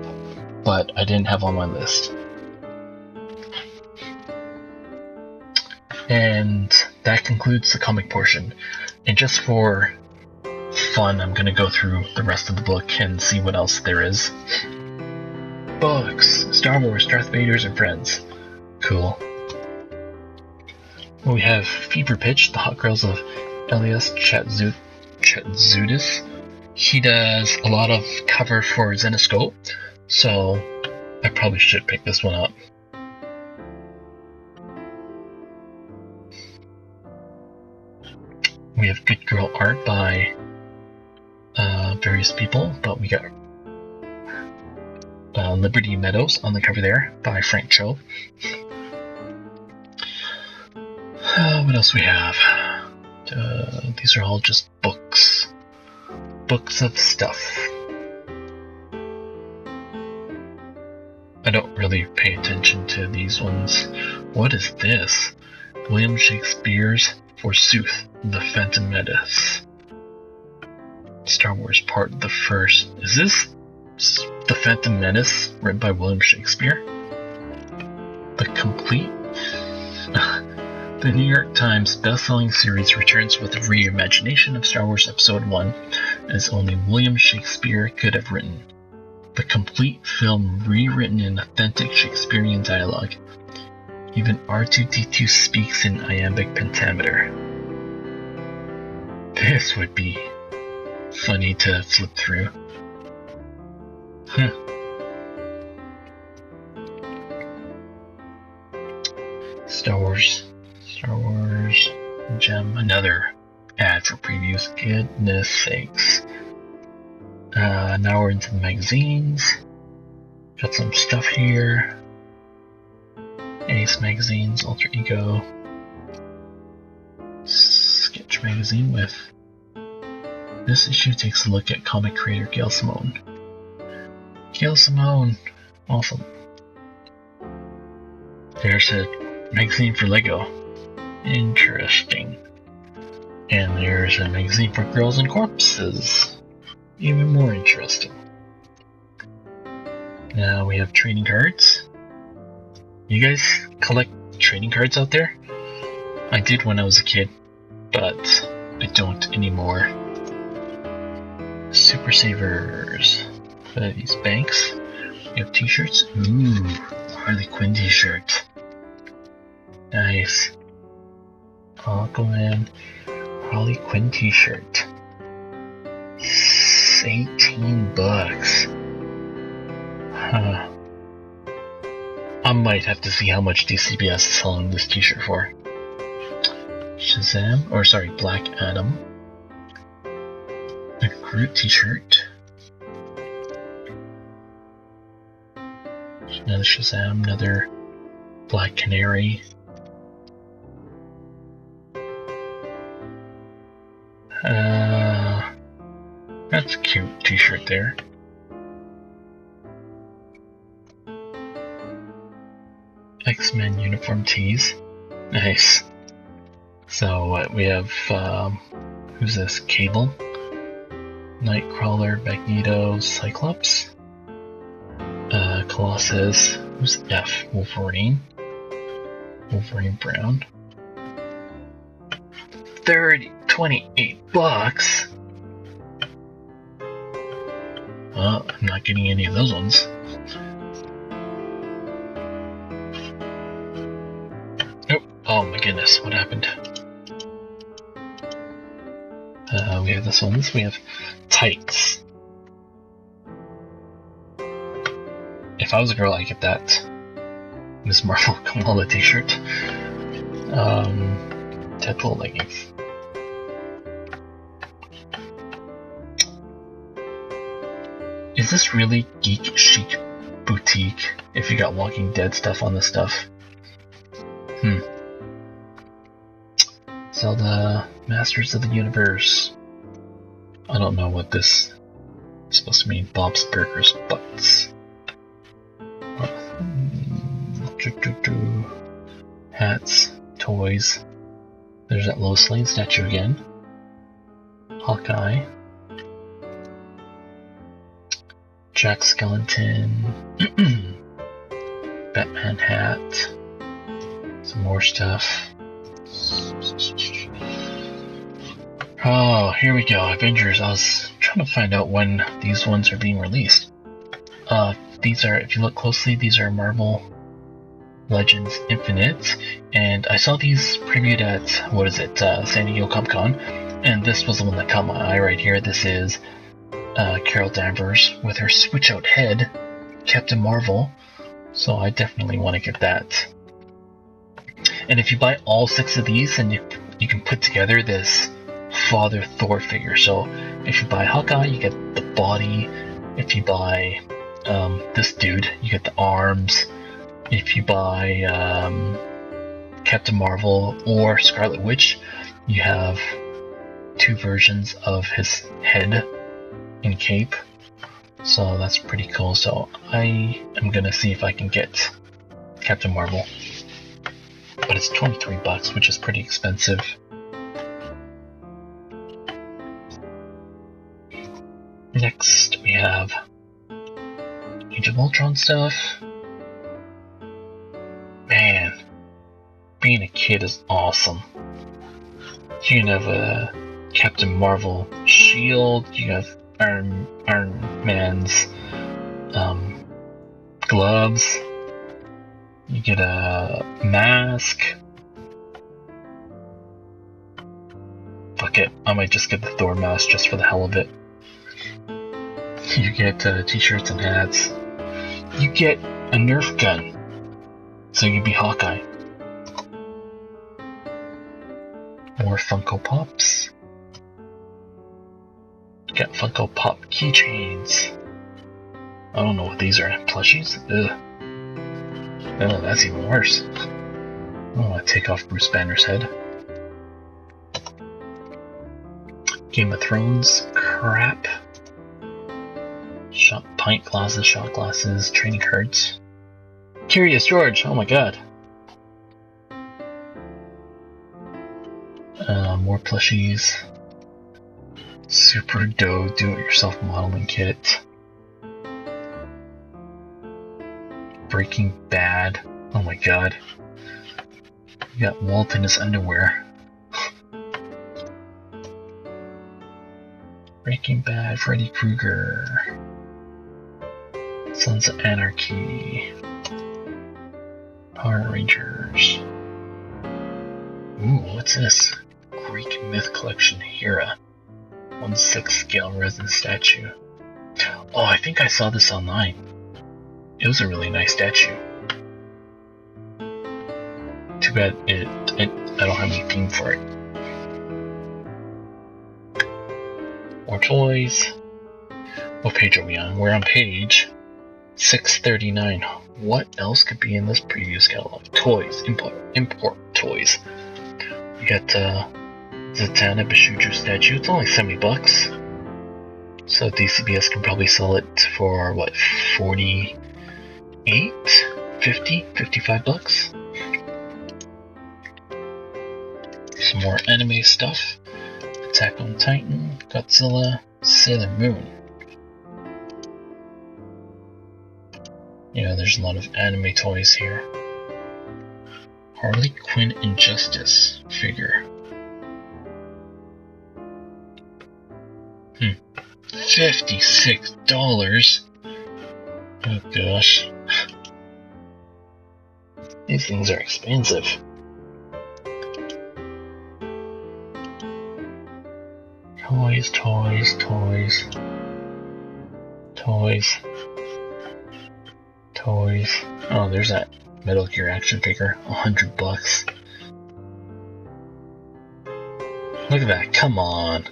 but I didn't have on my list. And that concludes the comic portion. And just for fun, I'm going to go through the rest of the book and see what else there is. Books, Star Wars, Darth Vader's and Friends. Cool. We have Fever Pitch, The Hot Girls of Elias Chatzoudis. He does a lot of cover for Zenoscope, so I probably should pick this one up. We have Good Girl art by various people, but we got Liberty Meadows on the cover there by Frank Cho. What else we have? These are all just books. Books of stuff. I don't really pay attention to these ones. What is this? William Shakespeare's Forsooth, The Phantom Menace. Star Wars Part the First. Is this The Phantom Menace, written by William Shakespeare? The complete... The New York Times best-selling series returns with a reimagination of Star Wars Episode 1, as only William Shakespeare could have written. The complete film rewritten in authentic Shakespearean dialogue. Even R2-D2 speaks in iambic pentameter. This would be funny to flip through. Star Wars Gem, another ad for previews. Goodness sakes. Now we're into the magazines. Got some stuff here. Ace Magazines, Alter Ego. Sketch Magazine with... This issue takes a look at comic creator Gail Simone. Gail Simone! Awesome. There's a magazine for Lego. Interesting. And there's a magazine for Girls and Corpses. Even more interesting. Now we have trading cards. You guys collect trading cards out there. I did when I was a kid, but I don't anymore. Super Savers. What are these? Banks? You have t-shirts? Ooh, Harley Quinn t-shirt. Nice. Aquaman Harley Quinn t-shirt. 18 bucks. Huh. I might have to see how much DCBS is selling this t-shirt for. Shazam, or sorry, Black Adam. A Groot t-shirt. Another Shazam, another Black Canary. That's a cute t-shirt there. X-Men uniform tees. Nice. So we have, who's this? Cable, Nightcrawler, Magneto, Cyclops, Colossus, who's F? Wolverine Brown. 28 bucks. Well, I'm not getting any of those ones. Nope. Oh my goodness, what happened? We have this one. We have tights. If I was a girl, I'd get that. Miss Marvel Kamala t-shirt. Deadpool leggings. Is this really Geek Chic Boutique if you got Walking Dead stuff on this stuff? Zelda Masters of the Universe. I don't know what this is supposed to mean. Bob's Burgers Butts. Hats, toys. There's that Lois Lane statue again. Hawkeye. Jack Skellington. Batman hat. Some more stuff. Oh, here we go. Avengers. I was trying to find out when these ones are being released. These are, if you look closely, these are Marvel Legends Infinite, and I saw these previewed at, San Diego Comic-Con, and this was the one that caught my eye right here. This is Carol Danvers with her switch-out head, Captain Marvel, so I definitely want to get that. And if you buy all 6 of these, then you can put together this Father Thor figure. So if you buy Hawkeye, you get the body. If you buy this dude, you get the arms. If you buy Captain Marvel or Scarlet Witch, you have 2 versions of his head and cape. So that's pretty cool. So I am gonna see if I can get Captain Marvel. But it's 23 bucks, which is pretty expensive. Next, we have Age of Ultron stuff. Man, being a kid is awesome. You can have a Captain Marvel shield. You have Iron Man's gloves. You get a mask. Fuck it, I might just get the Thor mask just for the hell of it. You get t-shirts and hats. You get a Nerf gun, so you can be Hawkeye. More Funko Pops. You got Funko Pop keychains. I don't know what these are. Plushies? Ugh. Oh, that's even worse. I want to take off Bruce Banner's head. Game of Thrones crap. Pint glasses, shot glasses, trading cards. Curious George, oh my god. More plushies. Super Doe do-it-yourself modeling kit. Breaking Bad. Oh my god. We got Walt in his underwear. Breaking Bad, Freddy Krueger, Sons of Anarchy, Power Rangers. Ooh, what's this? Greek Myth Collection Hera. 1/6 scale resin statue. Oh, I think I saw this online. It was a really nice statue. Too bad I don't have any theme for it. More toys. What page are we on? We're on page 639. What else could be in this previous catalog? Toys. Import toys. We got Zatanna Bishuju statue. It's only $70. So DCBS can probably sell it for what, 48, 50, 55 bucks. Some more anime stuff. Attack on Titan, Godzilla, Sailor Moon. Yeah, there's a lot of anime toys here. Harley Quinn Injustice figure. $56. Oh gosh. These things are expensive. Toys, toys, toys. Toys. Toys. Oh, there's that Metal Gear action figure. $100. Look at that, come on.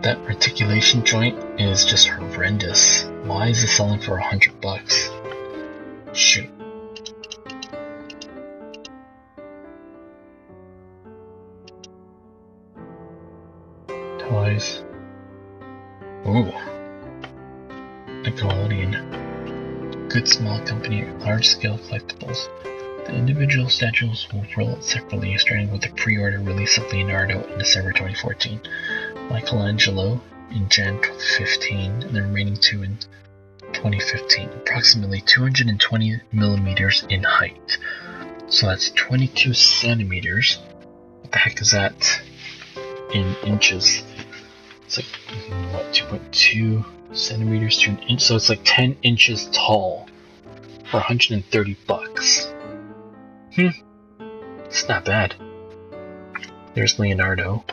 That articulation joint is just horrendous. Why is it selling for $100? Shoot. Toys. Ooh. Nickelodeon. Good small company, large scale collectibles. The individual statues will roll out separately, starting with the pre-order release of Leonardo in December 2014, Michelangelo in Jan 2015, and the remaining two in 2015. Approximately 220 millimeters in height. So that's 22 centimeters. What the heck is that in inches? It's like, what, 2.2 centimeters to an inch? So it's like 10 inches tall for $130. It's not bad. There's Leonardo.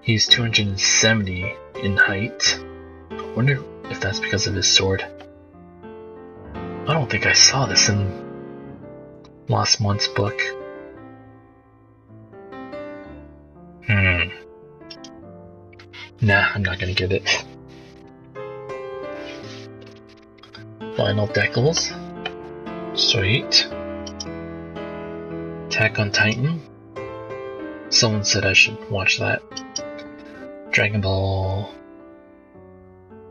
He's 270 in height. I wonder if that's because of his sword. I don't think I saw this in last month's book. Nah, I'm not gonna get it. Final Decals. Sweet. Attack on Titan. Someone said I should watch that. Dragon Ball.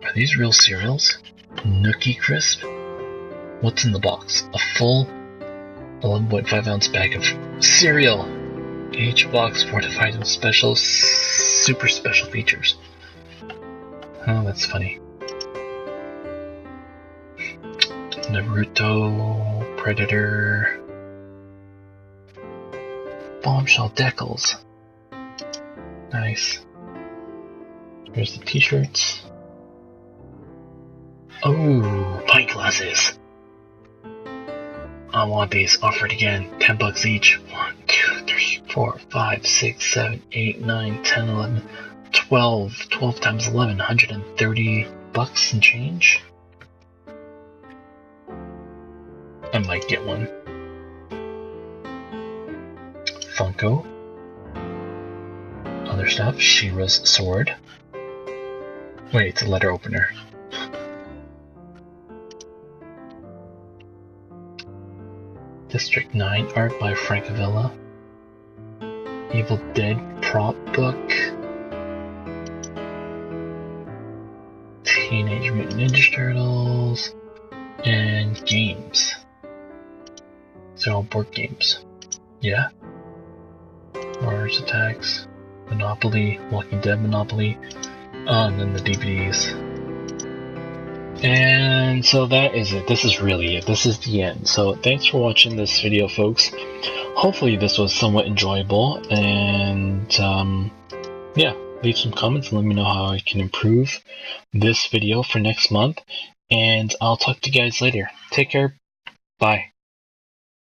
Are these real cereals? Nookie Crisp? What's in the box? A full 11.5 ounce bag of cereal. Each box fortified with super special features. Oh, that's funny. Naruto, Predator, Bombshell Decals. Nice. Here's the t-shirts. Oh, pint glasses. I want these. Offered again. $10 each. 1, 2, 3, 4, 5, 6, 7, 8, 9, 10, 11, 12. 12 times 11, $130 and change. I might get one. Funko. Other stuff. She-Ra's sword. Wait, it's a letter opener. District 9 art by Frank Avila. Evil Dead prop book. Teenage Mutant Ninja Turtles. And games. They're all board games. Yeah. Mars Attacks. Monopoly. Walking Dead Monopoly. And then the DVDs. And so that is it. This is really it. This is the end. So thanks for watching this video, folks. Hopefully this was somewhat enjoyable, and yeah, leave some comments and let me know how I can improve this video for next month, and I'll talk to you guys later. Take care. Bye.